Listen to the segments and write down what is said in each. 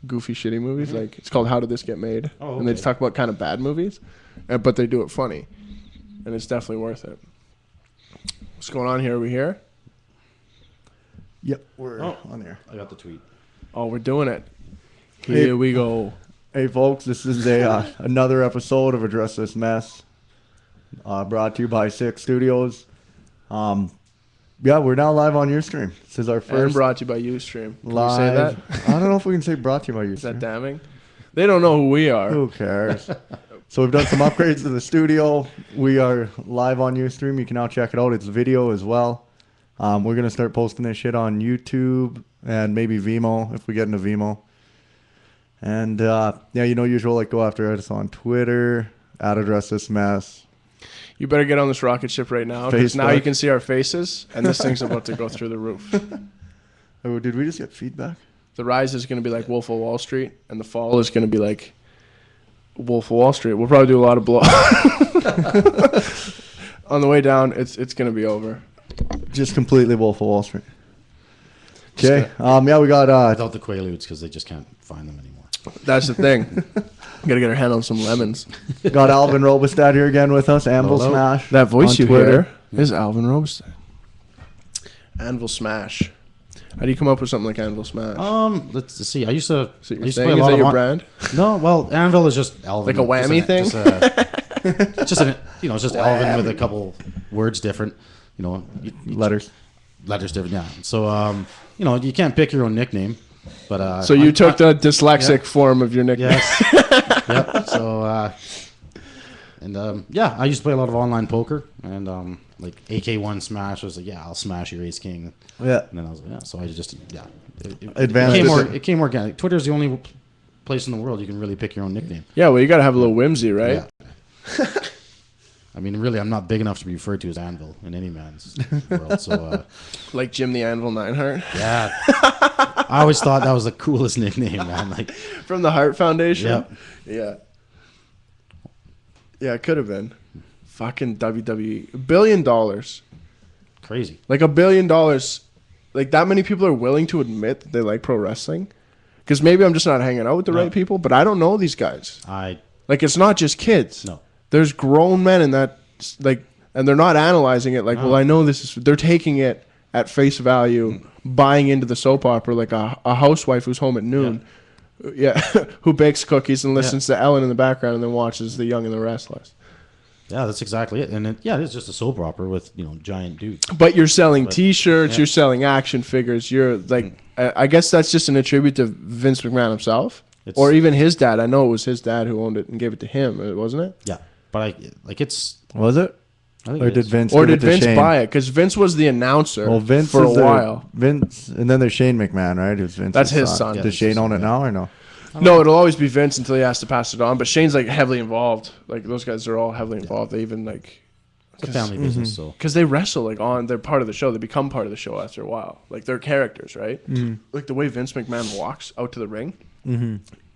goofy, shitty movies. Like it's called How Did This Get Made? Oh, okay. And they just talk about kind of bad movies, but they do it funny, and it's definitely worth it. What's going on here? Are we here? Yep, we're on there. I got the tweet. Oh, we're doing it. Here we go. Hey, folks, this is another episode of Address This Mess, brought to you by Six Studios. Yeah, we're now live on Ustream. This is our first. And brought to you by Ustream. Can live. we say that? I don't know if we can say brought to you by Ustream. Is that damning? They don't know who we are. Who cares? So we've done some upgrades to the studio. We are live on Ustream. You can now check it out. It's video as well. We're going to start posting this shit on YouTube and maybe Vimeo if we get into Vimeo. And, yeah, usual, like, go after us on Twitter, @Address This Mess. You better get on this rocket ship right now, because now you can see our faces, and this thing's about to go through the roof. Oh, did we just get feedback? The rise is going to be like Wolf of Wall Street, and the fall is going to be like Wolf of Wall Street. We'll probably do a lot of blow. On the way down, it's going to be over. Just completely Wolf of Wall Street. Okay. Yeah, we got... Without the Quaaludes, because they just can't find them anymore. That's the thing. Got to get our hand on some lemons. Got Alvin Robestad here again with us. Anvil Smash. That voice you Twitter. hear is Alvin Robestad. Anvil Smash. How do you come up with something like Anvil Smash? Let's see. I used to So play is a that lot your of brand? No, well, Anvil is just Alvin. Like a whammy thing? It's just Alvin with a couple words different. Letters different. Yeah. So you can't pick your own nickname. But so you took the dyslexic form of your nickname. Yes. Yep. So I used to play a lot of online poker, and like AK1 Smash was like, yeah, I'll smash your Ace King. Yeah. And then I was like, yeah. So I just It Advanced. came organic. Twitter's the only place in the world you can really pick your own nickname. Yeah, well, you got to have a little whimsy, right? Yeah. I mean, really, I'm not big enough to be referred to as Anvil in any man's world. So, like Jim the Anvil Neidhart. yeah, I always thought that was the coolest nickname, man. Like from the Hart Foundation. Yep. Yeah. Yeah, it could have been. Fucking WWE. $1 billion. Crazy. Like $1 billion. Like that many people are willing to admit that they like pro wrestling. Because maybe I'm just not hanging out with the right people, but I don't know these guys. Like it's not just kids. No. There's grown men in that, like, and they're not analyzing it like, well, I know this is, they're taking it at face value, buying into the soap opera like a housewife who's home at noon, who bakes cookies and listens to Ellen in the background and then watches The Young and the Restless. Yeah, that's exactly it. And it's just a soap opera with, giant dudes. But you're selling T-shirts, you're selling action figures, you're like, I guess that's just an attribute to Vince McMahon himself. Or even his dad. I know it was his dad who owned it and gave it to him, wasn't it? Yeah. But was it? I think or it did is. Vince? Or did Vince buy it? Because Vince was the announcer for a while. Vince, and then there's Shane McMahon, right? Who's Vince's That's his son. Does Shane own it now or no? No, it'll always be Vince until he has to pass it on. But Shane's like heavily involved. Like those guys are all heavily involved. They even like it's a family business, so because they wrestle they're part of the show. They become part of the show after a while. Like they're characters, right? Like the way Vince McMahon walks out to the ring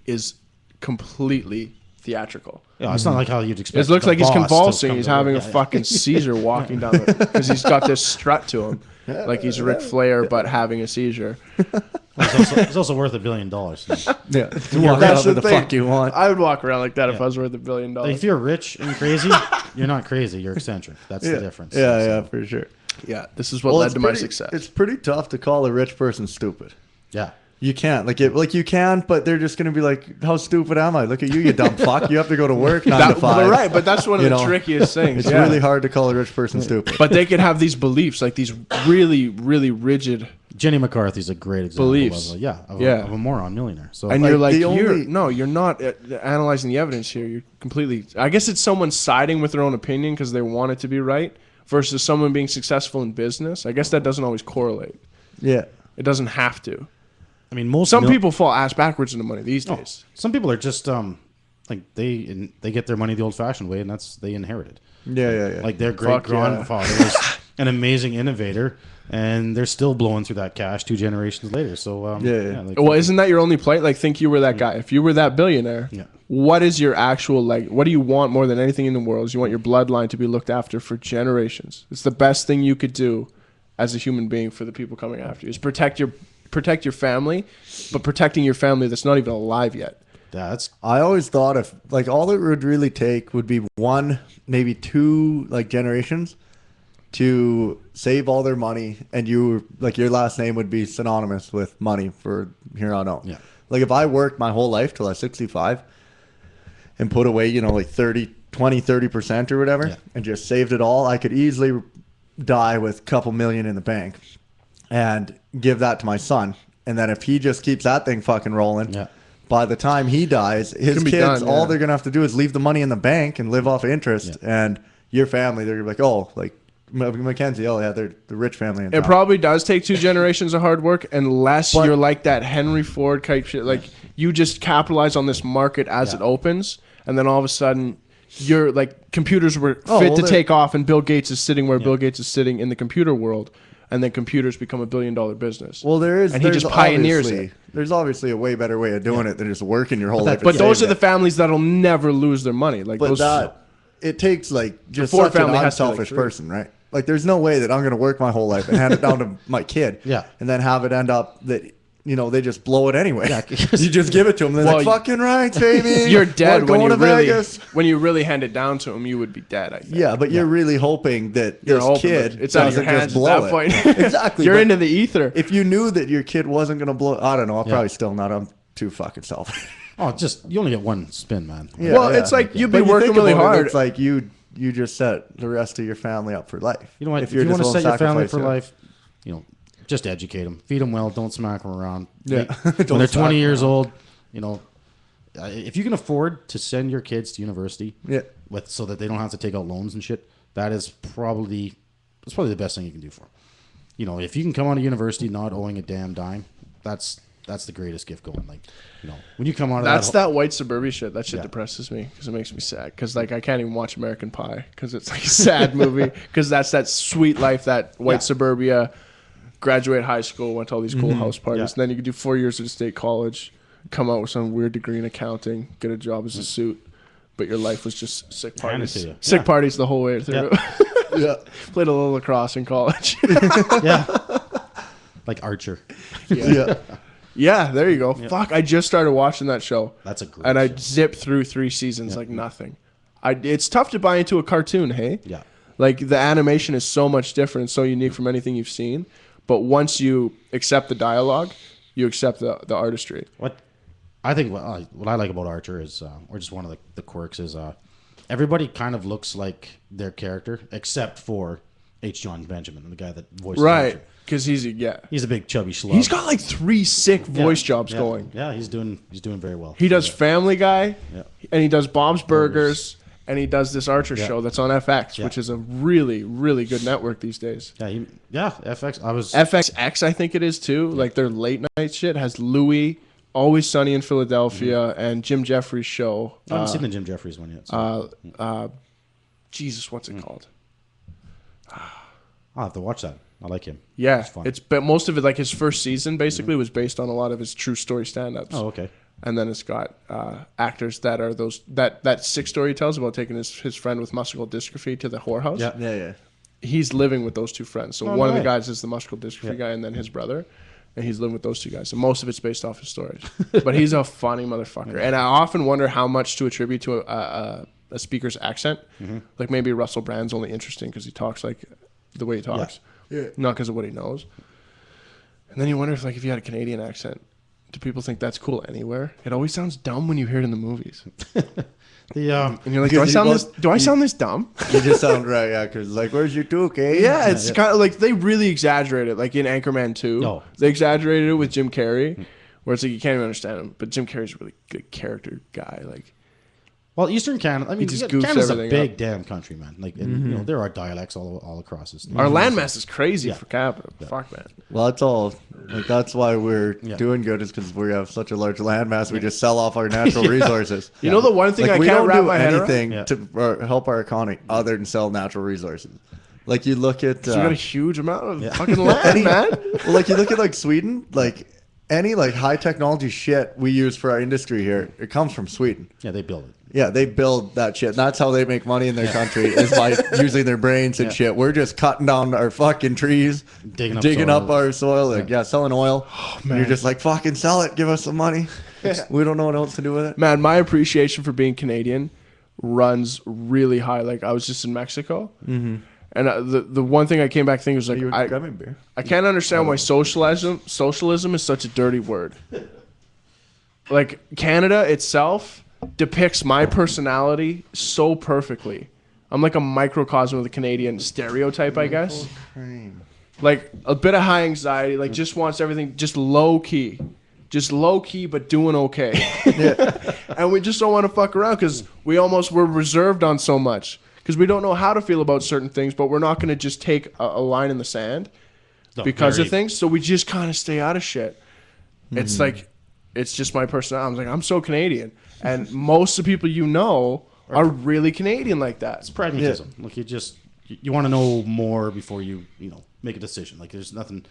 is completely theatrical. Yeah, it's not like how you'd expect. It looks like he's convulsing. He's having a yeah. fucking seizure walking down because he's got this strut to him, like he's Ric Flair but having a seizure. It's also worth $1 billion. Yeah, That's the thing. fuck you want. I would walk around like that if I was worth $1 billion. Like, if you're rich and crazy, you're not crazy. You're eccentric. That's the difference. Yeah, for sure. Yeah, this is what led to my success. It's pretty tough to call a rich person stupid. Yeah. You can't. You can, but they're just going to be like, how stupid am I? Look at you, you dumb fuck. You have to go to work 9 to 5. Well, right, but that's one of the trickiest things. It's really hard to call a rich person stupid. But they could have these beliefs, like these really, really rigid Jenny McCarthy's a great example beliefs. of a moron millionaire. So, and you're like, you're not analyzing the evidence here. You're completely. I guess it's someone siding with their own opinion because they want it to be right versus someone being successful in business. I guess that doesn't always correlate. Yeah, it doesn't have to. I mean, some people fall ass backwards into money these days. Some people are just like they get their money the old-fashioned way, and they inherited. Yeah. Like their great grandfather was an amazing innovator, and they're still blowing through that cash 2 generations later. So well, isn't that your only plight? Like, think you were that guy. If you were that billionaire, what is your actual what do you want more than anything in the world? Is you want your bloodline to be looked after for generations. It's the best thing you could do as a human being for the people coming after you. Is protect your protect your family, but protecting your family that's not even alive yet. That's I always thought if like all it would really take would be one, maybe two like generations to save all their money, and you like your last name would be synonymous with money for here on out. Yeah. Like if I worked my whole life till I was 65 and put away, you know, like 30% or whatever, Yeah. and just saved it all, I could easily die with a couple million in the bank and give that to my son. And then if he just keeps that thing fucking rolling, Yeah. by the time he dies, his Can be kids, done, all yeah. they're going to have to do is leave the money in the bank and live off of interest. And your family, they're gonna be like, oh, like Mackenzie, oh yeah, they're the rich family in It town. probably does take 2 generations of hard work, unless you're like that Henry Ford type shit. Like you just capitalize on this market as it opens, and then all of a sudden, you're like computers were fit to take off, and Bill Gates is sitting where Bill Gates is sitting in the computer world, and then computers become $1 billion business. Well, and he just pioneers it. There's obviously a way better way of doing it than just working your whole life. But those are the families that'll never lose their money. Like But those, it takes like just Ford such an family has to be, like, unselfish three. person, right? Like there's no way that I'm going to work my whole life and hand it down to my kid, and then have it end up that they just blow it anyway. Yeah, you just give it to them. They're like, fucking right, baby. you're dead We're when going you really hand it down to them. You would be dead. I think. Yeah, but you're really hoping that You're this hoping, kid but it's out of your doesn't hands just blow at that it. point. Exactly. You're but into the ether. If you knew that your kid wasn't going to blow, I don't know. I'm probably still not. I'm too fucking selfish. oh, just you only get one spin, man. Yeah, well, yeah. it's like you'd be But you working think really about it, hard. It's like you just set the rest of your family up for life. You know what? If you want to set your family for life, just educate them, feed them well, don't smack them around. Yeah. When they're 20 years old, if you can afford to send your kids to university, so that they don't have to take out loans and shit, that's probably the best thing you can do for them. If you can come out of university not owing a damn dime, that's the greatest gift going. Like, when you come out of that white suburbia shit. That shit depresses me because it makes me sad. Because like I can't even watch American Pie because it's like a sad movie. Because that's that sweet life, that white suburbia. Graduate high school, went to all these cool house parties, and then you could do 4 years at a state college, come out with some weird degree in accounting, get a job as a suit, but your life was just sick parties. Sick parties the whole way through. Yeah. Played a little lacrosse in college. like Archer. Yeah, there you go. Fuck, I just started watching that show. That's a great And I show. zipped through 3 seasons like nothing. It's tough to buy into a cartoon, hey? Yeah. Like the animation is so much different, so unique from anything you've seen. But once you accept the dialogue, you accept the artistry. What I like about Archer is, or just one of the quirks is, everybody kind of looks like their character except for H. John Benjamin, the guy that voices Archer. Because he's a big chubby schlub. He's got like 3 sick voice jobs going. Yeah, he's doing very well. He does Family Guy, and he does Bob's Burgers, and he does this Archer show that's on FX, which is a really, really good network these days. FX. FXX, I think it is too. Like their late night shit has Louis, Always Sunny in Philadelphia, and Jim Jeffries' show. I haven't seen the Jim Jeffries one yet. So. Jesus, what's it called? I'll have to watch that. I like him. Yeah, It's fun. but most of it, like his first season, basically was based on a lot of his true story stand-ups. Oh, okay. And then it's got actors that are that sick story he tells about taking his friend with muscular dystrophy to the whorehouse. Yeah. He's living with those 2 friends. So Oh, one of the nice. guys is the muscular dystrophy guy, and then his brother, and he's living with those 2 guys. So most of it's based off his stories. But he's a funny motherfucker, and I often wonder how much to attribute to a speaker's accent. Like maybe Russell Brand's only interesting because he talks like the way he talks, not because of what he knows. And then you wonder if you had a Canadian accent. Do people think that's cool anywhere? It always sounds dumb when you hear it in the movies. And you're like, do I sound this dumb? You just sound right, yeah. Because like, where's your toque, eh? Yeah, it's kind of like they really exaggerate it. Like in Anchorman 2, they exaggerated it with Jim Carrey, where it's like you can't even understand him. But Jim Carrey's a really good character guy. Like, well, Eastern Canada. I mean, just goofs Canada's a everything big up. damn country, man. Like, and, there are dialects all across this. our landmass is crazy for capita. Fuck, man. Well, that's all. Like that's why we're doing good, is because we have such a large landmass. We just sell off our natural resources. You know the one thing I we can't don't wrap do my head around? anything to help our economy other than sell natural resources. Like you look at, So we got a huge amount of fucking land, man. well, like you look at like Sweden, like any like high technology shit we use for our industry here, it comes from Sweden. Yeah, they build it. Yeah, they build that shit. That's how they make money in their country is by using their brains and shit. We're just cutting down our fucking trees, digging up our soil, like, selling oil. Oh, man. You're just like, fucking sell it, give us some money. We don't know what else to do with it. Man, my appreciation for being Canadian runs really high. Like, I was just in Mexico, and the one thing I came back thinking was like, I can't understand why socialism is such a dirty word. Like, Canada itself depicts my personality so perfectly. I'm like a microcosm of the Canadian stereotype, I guess. Like a bit of high anxiety, like just wants everything just low key, but doing okay. And we just don't want to fuck around because we're reserved on so much because we don't know how to feel about certain things, but we're not going to just take a line in the sand because of things. So we just kind of stay out of shit. It's like, it's just my personality. I'm like, I'm so Canadian. And most of the people you know are really Canadian like that. It's pragmatism. Like you want to know more before you make a decision. Like there's nothing.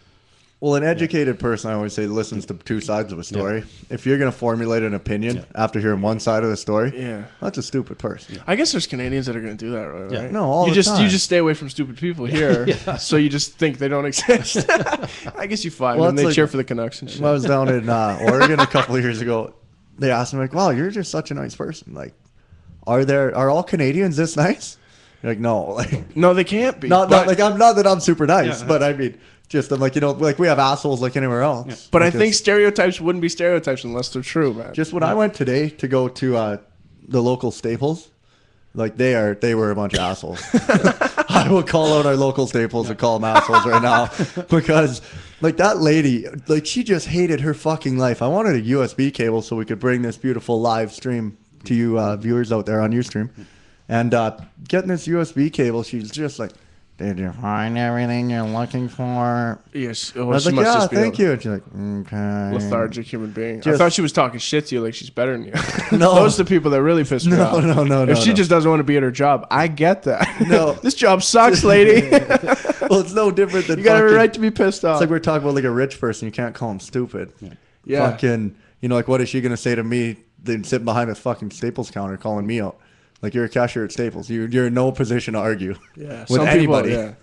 Well, an educated person, I always say, listens to two sides of a story. Yeah. If you're going to formulate an opinion after hearing one side of the story, that's a stupid person. I guess there's Canadians that are going to do that, right? Yeah. No, all the time. You just stay away from stupid people here, so you just think they don't exist. I guess you find them. They cheer for the Canucks and shit. When I was down in Oregon a couple of years ago, they asked me, like, wow, you're just such a nice person. Like, are all Canadians this nice? You're like, no. Like, no, they can't be. Not that I'm super nice, but I mean, just I'm like, like we have assholes like anywhere else. Yeah. But I think stereotypes wouldn't be stereotypes unless they're true, man. Just when I went today to go to the local Staples, like they were a bunch of assholes. I will call out our local Staples and call them assholes right now because like that lady, like she just hated her fucking life. I wanted a USB cable so we could bring this beautiful live stream to you viewers out there on Ustream. And getting this USB cable, she's just like, did you find everything you're looking for? Yes. I was like, yeah, thank you. And she's like, okay. Lethargic human being. I thought she was talking shit to you like she's better than you. No. Those are the people that really piss me off. No. If she just doesn't want to be at her job, I get that. No. This job sucks, lady. Well, it's no different than you got every right to be pissed off. It's like we're talking about like a rich person. You can't call him stupid. Yeah. Fucking, like what is she going to say to me than sitting behind a fucking Staples counter calling me out? Like you're a cashier at Staples. You're in no position to argue with anybody. People,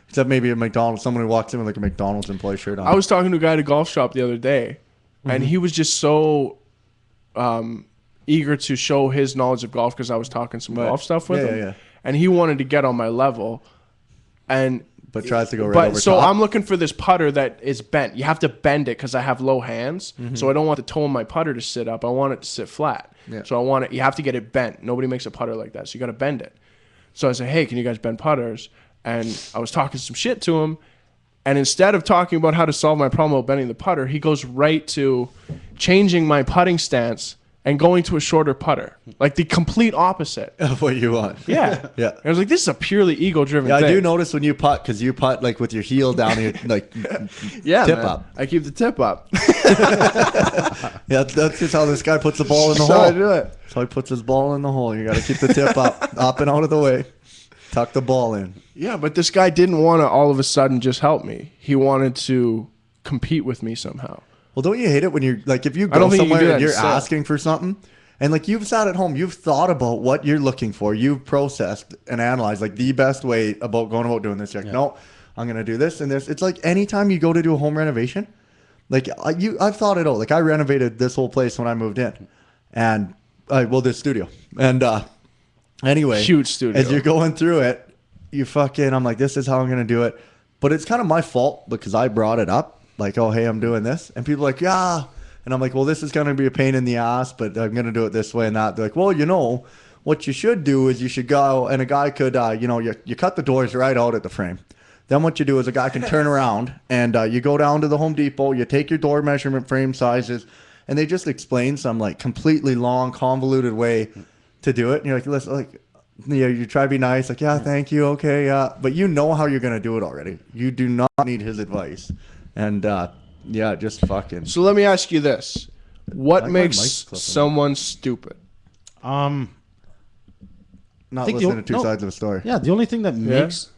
except maybe a McDonald's. Someone who walks in with like a McDonald's employee shirt on. I was talking to a guy at a golf shop the other day, and he was just so eager to show his knowledge of golf because I was talking some golf stuff with him. And he wanted to get on my level. But tries to go right over so top. I'm looking for this putter that is bent. You have to bend it because I have low hands. So I don't want the toe of my putter to sit up. I want it to sit flat. Yeah. So you have to get it bent. Nobody makes a putter like that. So you got to bend it. So I said, hey, can you guys bend putters? And I was talking some shit to him. And instead of talking about how to solve my problem about bending the putter, he goes right to changing my putting stance and going to a shorter putter. Like the complete opposite of what you want. Yeah. Yeah. I was like, this is a purely ego-driven thing. I do notice when you putt, because you putt like with your heel down here, like tip up. I keep the tip up. That's just how this guy puts the ball in the hole. I do it. So he puts his ball in the hole. You got to keep the tip up and out of the way. Tuck the ball in. Yeah, but this guy didn't want to all of a sudden just help me. He wanted to compete with me somehow. Well, don't you hate it when you're like, if you go somewhere and you're asking for something and like you've sat at home, you've thought about what you're looking for, you've processed and analyzed like the best way about going about doing this. You're like, no, I'm going to do this and this. It's like anytime you go to do a home renovation, like I've thought it out. Like I renovated this whole place when I moved in and this studio. And anyway, huge studio. As you're going through it, I'm like, this is how I'm going to do it. But it's kind of my fault because I brought it up. Like, oh, hey, I'm doing this. And people are like, yeah. And I'm like, well, this is going to be a pain in the ass, but I'm going to do it this way and that. They're like, well, what you should do is you should go, and a guy could, you cut the doors right out at the frame. Then what you do is a guy can turn around, and you go down to the Home Depot, you take your door measurement, frame sizes, and they just explain some, like, completely long, convoluted way to do it. And you're like, listen, like, you try to be nice, like, yeah, thank you, okay, yeah. But you know how you're going to do it already. You do not need his advice. And, just fucking. So let me ask you this. What makes someone stupid? Not listening to two sides of a story. Yeah, the only thing that makes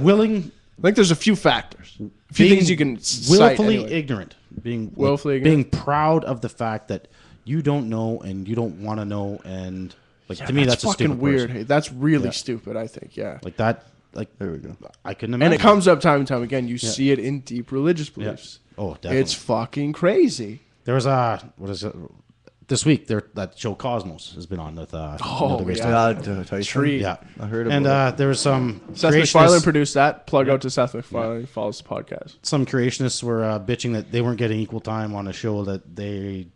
willing... I think there's a few factors. A few things you can cite willfully ignorant. Being proud of the fact that you don't know and you don't want to know and Like to me, that's a fucking stupid weird. person. Hey, that's really stupid. I think. Yeah. Like that. Like There we go. I couldn't imagine. And it comes up time and time again. You see it in deep religious beliefs. Oh, definitely. It's fucking crazy. There was what is it? This week, that show Cosmos has been on with Tyson. Tree. Yeah, I heard and about it. there was some Seth MacFarlane produced that. Plug out to Seth MacFarlane. He follows the podcast. Some creationists were bitching that they weren't getting equal time on a show that they.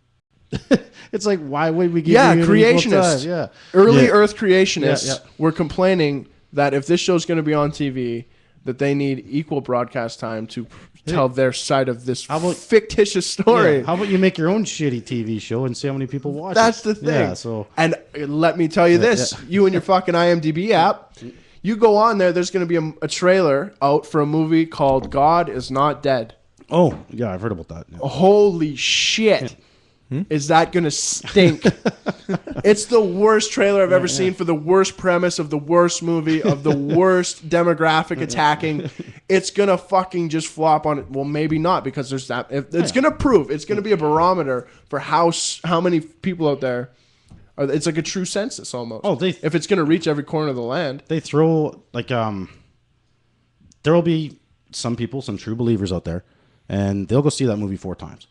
It's like, why would we give you an equal time? Yeah, early Earth creationists were complaining that if this show's going to be on TV, that they need equal broadcast time to tell their side of this fictitious story. Yeah. How about you make your own shitty TV show and see how many people watch That's it? the thing. Yeah, so and let me tell you this: you and your fucking IMDb app, you go on there. There's going to be a trailer out for a movie called God Is Not Dead. Oh yeah, I've heard about that. Yeah. Holy shit! Is that going to stink? It's the worst trailer I've ever seen for the worst premise of the worst movie of the worst demographic attacking. It's going to fucking just flop on it. Well, maybe not, because there's that. It's going to prove. It's going to be a barometer for how many people out there. It's like a true census almost. Oh, if it's going to reach every corner of the land. They throw like there will be some people, some true believers out there, and they'll go see that movie 4 times.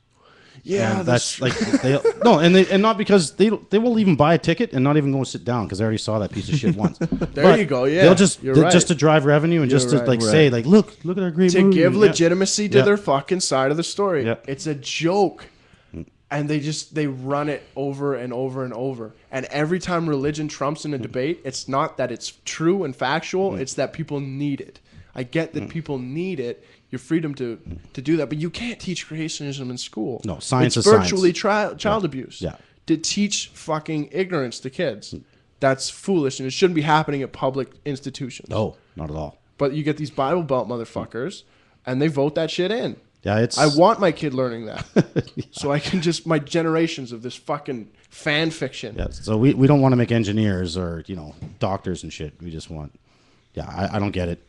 Yeah, and that's like and not because they will even buy a ticket and not even go sit down because they already saw that piece of shit once. There you go. Yeah, they'll just just to drive revenue and just to say like look at our great movie. To give legitimacy to their fucking side of the story. Yeah. It's a joke, and they run it over and over and over. And every time religion trumps in a debate, it's not that it's true and factual. It's that people need it. I get that people need it. Your freedom to do that, but you can't teach creationism in school. No, science it's is virtually science. child abuse. Yeah. To teach fucking ignorance to kids, that's foolish, and it shouldn't be happening at public institutions. No, not at all. But you get these Bible Belt motherfuckers, and they vote that shit in. Yeah, I want my kid learning that, so I can just my generations of this fucking fan fiction. Yeah, so we don't want to make engineers or doctors and shit. We just want. Yeah, I don't get it.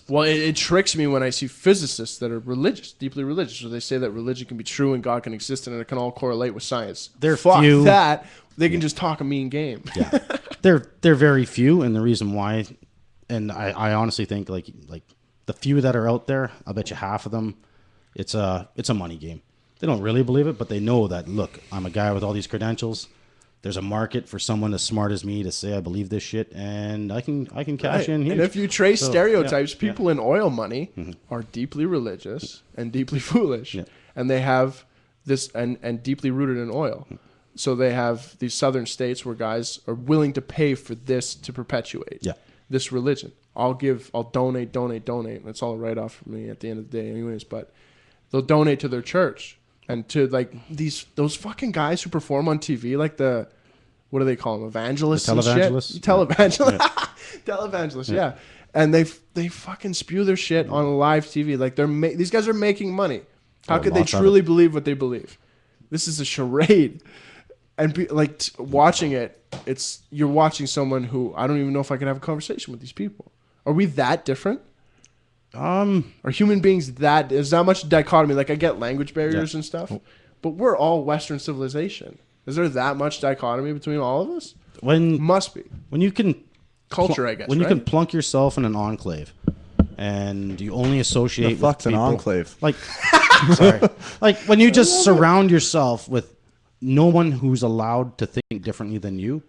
Well, it tricks me when I see physicists that are religious, deeply religious, so they say that religion can be true and God can exist and it can all correlate with science. Fuck that. They can just talk a mean game. Yeah, they're very few, and the reason why, and I honestly think like the few that are out there, I bet you half of them, it's a money game. They don't really believe it, but they know that. Look, I'm a guy with all these credentials. There's a market for someone as smart as me to say I believe this shit, and I can cash in here. And if you trace stereotypes, people in oil money are deeply religious and deeply foolish, and they have this and deeply rooted in oil. So they have these southern states where guys are willing to pay for this to perpetuate this religion. I'll donate. That's all a write off for me at the end of the day, anyways. But they'll donate to their church. And to like those fucking guys who perform on TV, like what do they call them? Evangelists and shit? Televangelists. Televangelists, yeah. And they fucking spew their shit on live TV. Like these guys are making money. How could they truly believe what they believe? This is a charade. And watching it, you're watching someone who I don't even know if I can have a conversation with these people. Are we that different? Are human beings is that much dichotomy? Like I get language barriers and stuff, but we're all Western civilization. Is there that much dichotomy between all of us? Must be. When you can culture, I guess. When you can plunk yourself in an enclave, and you only associate the fuck's with people, an enclave? Like, sorry, like when you just surround yourself with no one who's allowed to think differently than you,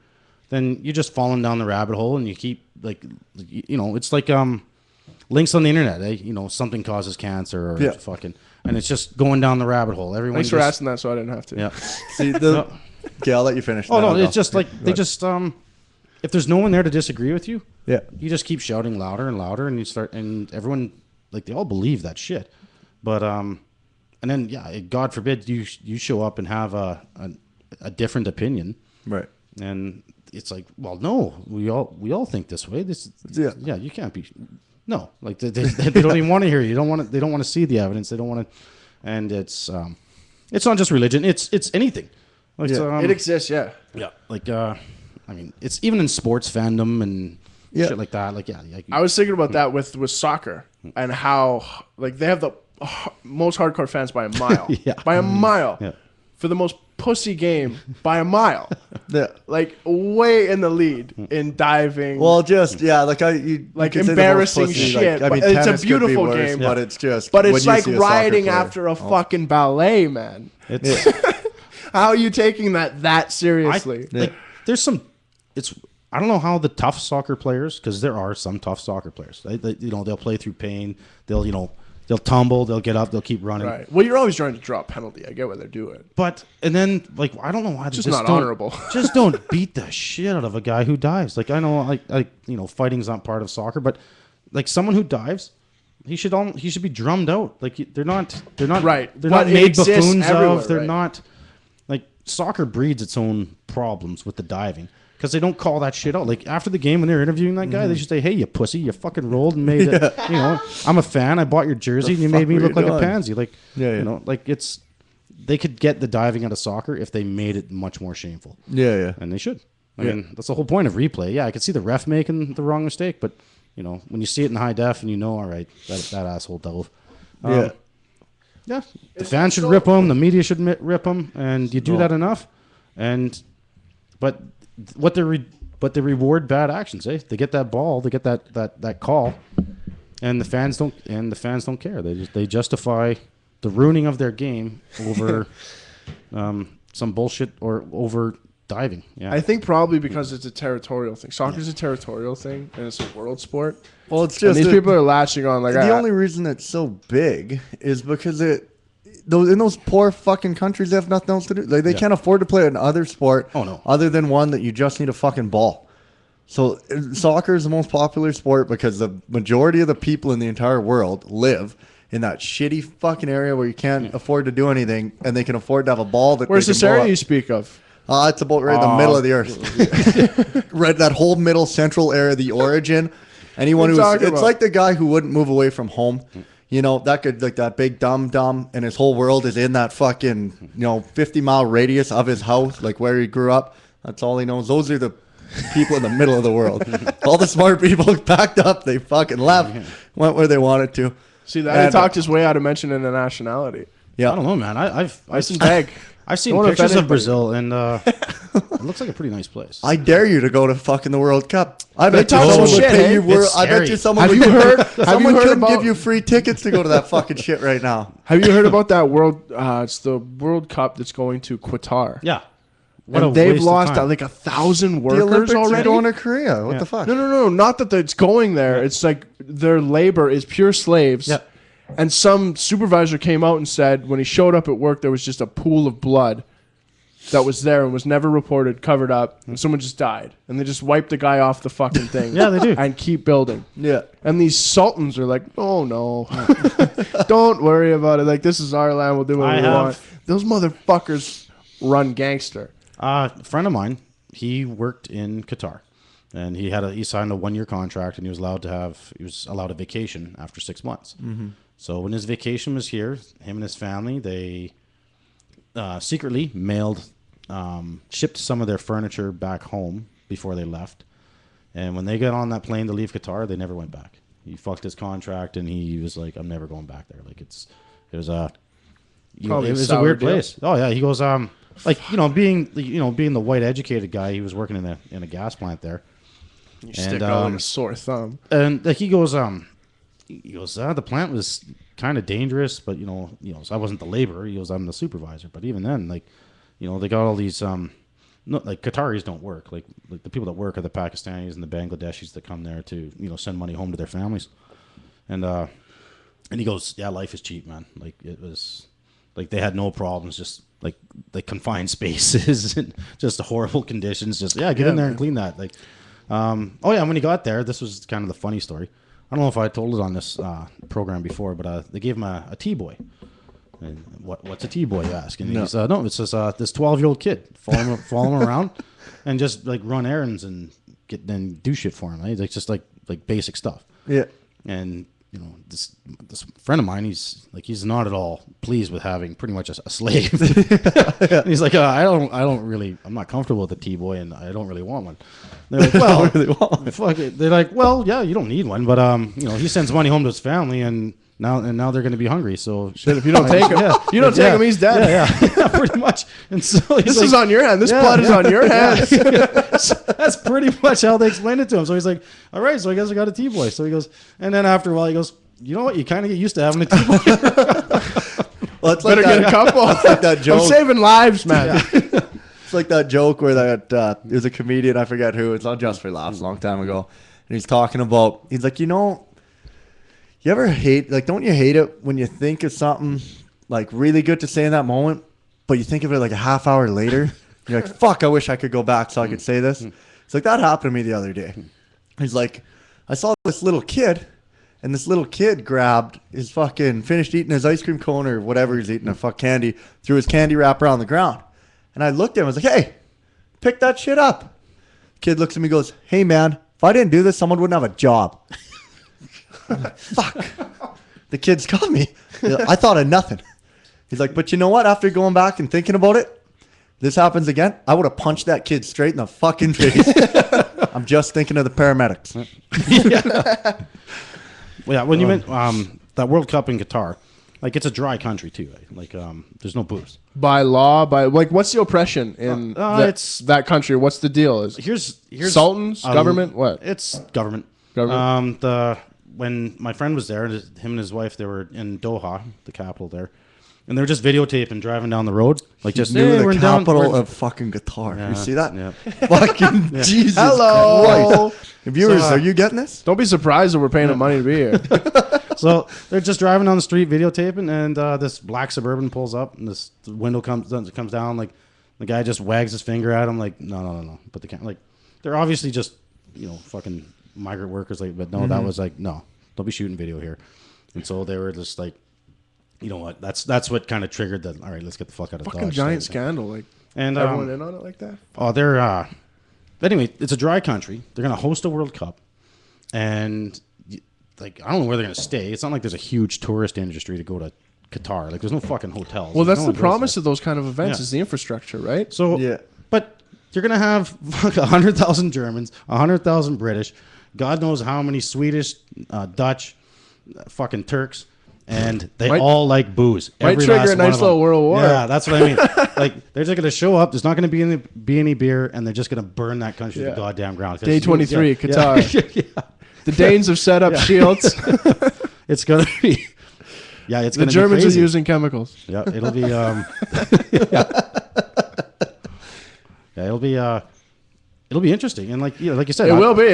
then you're just falling down the rabbit hole, and you keep it's like links on the internet, something causes cancer or fucking, and it's just going down the rabbit hole. Thanks for asking that, so I didn't have to. Yeah. See okay, I'll let you finish. Oh no, it's just like they just if there's no one there to disagree with you, you just keep shouting louder and louder, and and everyone they all believe that shit. But and then God forbid you show up and have a different opinion, right? And it's like, well, no, we all think this way. You can't be. No, like they don't even want to hear you. They don't want to see the evidence. They don't want to, and it's not just religion. It's anything. Like, it exists. Yeah. Like I mean, it's even in sports fandom and shit like that. Like I was thinking about that with soccer and how they have the most hardcore fans by a mile. By a mile. Yeah. For the most pussy game by a mile. like way in the lead in diving. Well, just embarrassing shit. Like, I mean, it's a beautiful worse, game, but it's just. But it's like riding player, after a fucking ballet, man. It's how are you taking that seriously? There's some. I don't know how the tough soccer players, because there are some tough soccer players. They'll play through pain. They'll tumble. They'll get up. They'll keep running. Right. Well, you're always trying to draw a penalty. I get what they're doing. And then I don't know why they just not honorable. Just don't beat the shit out of a guy who dives. Like I know, fighting's not part of soccer, but like someone who dives, he should be drummed out. Like they're not right. They're not made buffoons of. They're right. not like soccer breeds its own problems with the diving. Because they don't call that shit out. Like, after the game when they're interviewing that guy, they just say, hey, you pussy, you fucking rolled and made it. You know, I'm a fan. I bought your jersey and you made me look like a pansy. Like, you know, like they could get the diving out of soccer if they made it much more shameful. Yeah. And they should. I mean, that's the whole point of replay. Yeah, I could see the ref making the wrong mistake, but, you know, when you see it in high def and you know, all right, that asshole dove. Yeah. The fans should rip them. The media should rip them. And you do that enough. But they reward bad actions. They get that ball, they get that call, and the fans don't care. They justify the ruining of their game over some bullshit or over diving. Yeah, I think probably because it's a territorial thing. Soccer's a territorial thing, and it's a world sport. Well, it's just and these people are latching on. Like the only reason it's so big is because in those poor fucking countries, they have nothing else to do. Like they can't afford to play another sport. Oh, no. Other than one that you just need a fucking ball. So soccer is the most popular sport because the majority of the people in the entire world live in that shitty fucking area where you can't afford to do anything, and they can afford to have a ball that. Where's this area you speak of? It's about right in the middle of the earth. Right, that whole middle central area, the origin. Anyone it's like the guy who wouldn't move away from home. You know, that could, like, that big dumb, and his whole world is in that fucking, 50-mile radius of his house, like where he grew up. That's all he knows. Those are the people in the middle of the world. All the smart people packed up, they fucking left, went where they wanted to. See, that he talked his way out of mentioning the nationality. Yeah. I don't know, man. I've seen pictures of Brazil, and it looks like a pretty nice place. I dare you to go to fucking the World Cup. I bet you someone would pay you. I bet you someone would give you free tickets to go to that fucking shit right now. Have you heard about that world? It's the World Cup that's going to Qatar. Yeah. And they've lost like 1,000 workers already. Going to Korea. What the fuck? No. Not that it's going there. Yeah. It's like their labor is pure slaves. Yeah. And some supervisor came out and said when he showed up at work, there was just a pool of blood that was there and was never reported, covered up, and someone just died. And they just wiped the guy off the fucking thing. Yeah, they do. And keep building. Yeah. And these sultans are like, oh, no. Don't worry about it. Like, this is our land. We'll do what we want. Those motherfuckers run gangster. A friend of mine, he worked in Qatar. And he signed a 1-year contract, and he was allowed a vacation after 6 months. Mm-hmm. So when his vacation was here, him and his family, they secretly shipped some of their furniture back home before they left. And when they got on that plane to leave Qatar, they never went back. He fucked his contract, and he was like, "I'm never going back there." Like it was a weird place. Oh yeah, he goes being the white educated guy, he was working in a gas plant there. You stick out like a sore thumb. And he goes, the plant was kind of dangerous, but so I wasn't the laborer. He goes, I'm the supervisor. But even then, they got all these Qataris don't work. Like the people that work are the Pakistanis and the Bangladeshis that come there to send money home to their families. And he goes, yeah, life is cheap, man. Like it was, like they had no problems, just like confined spaces and just horrible conditions. Just get in there and clean that. Like, when he got there, this was kind of the funny story. I don't know if I told it on this program before, but they gave him a T-boy. And what's a T-boy, you ask? And he's, it's just this 12-year-old kid. Follow him around and just like run errands and do shit for him. Right? Like just like basic stuff. Yeah. And this friend of mine, he's not at all pleased with having pretty much a slave. And he's like, I'm not comfortable with the T-boy, and I don't really want one. They're like, well, fuck it. They're like, well, yeah, you don't need one, but he sends money home to his family, and Now they're going to be hungry. So shit, if you don't take him, you don't take him, he's dead. Yeah, pretty much. And so this is on your hand. This blood is on your hands. So that's pretty much how they explained it to him. So he's like, all right, so I guess I got a T-boy. So he goes, and then after a while he goes, you know what? You kind of get used to having a T-boy. Well, it's better get a couple. It's like that joke. I'm saving lives, man. It's like that joke where there's a comedian, I forget who, it's on Just for Laughs a long time ago, and he's talking about, he's like, you ever hate, like, don't you hate it when you think of something, like, really good to say in that moment, but you think of it like a half hour later? You're like, fuck, I wish I could go back so I could say this. It's like, that happened to me the other day. He's like, I saw this little kid, and this little kid grabbed his finished eating his ice cream cone or whatever he's eating, candy, threw his candy wrapper on the ground. And I looked at him, I was like, hey, pick that shit up. Kid looks at me and goes, hey, man, if I didn't do this, someone wouldn't have a job. I'm like, fuck. The kid's got me. I thought of nothing. He's like, but you know what? After going back and thinking about it, this happens again, I would have punched that kid straight in the fucking face. I'm just thinking of the paramedics. Yeah, when you meant that World Cup in Qatar, like, it's a dry country too. Right? Like, there's no booze. By law, what's the oppression in that country? What's the deal? Here's sultans, government, what? It's government. When my friend was there, him and his wife, they were in Doha, the capital there, and they were just videotaping driving down the road, like just the capital of fucking Qatar. Yeah, you see that? Yeah. Fucking Jesus Hello. Christ. Viewers, are you getting this? Don't be surprised that we're paying them money to be here. So they're just driving down the street videotaping, and this black Suburban pulls up, and the window comes down. Like, the guy just wags his finger at him, like, no. But they're obviously just, fucking migrant workers. Like, but no, that was like, no, don't be shooting video here. And so they were just like, you know what? That's what kind of triggered that. All right, let's get the fuck out of Dodge. Fucking giant scandal, like, and everyone in on it like that. Oh, they're anyway. It's a dry country. They're gonna host a World Cup, and like, I don't know where they're gonna stay. It's not like there's a huge tourist industry to go to Qatar. Like, there's no fucking hotels. Well, that's the promise of those kind of events is the infrastructure, right? So yeah, but you're gonna have 100,000 Germans, 100,000 British, God knows how many Swedish, Dutch, fucking Turks. And they all like booze. Might trigger a nice little world war. Yeah, that's what I mean. Like, they're just going to show up. There's not going to be any beer, and they're just going to burn that country to the goddamn ground. Day 23, Qatar. Yeah. The Danes have set up shields. It's going to be... Yeah, it's going to be The Germans crazy. are using chemicals. Yeah, it'll be... it'll be interesting. And like you said... It will be.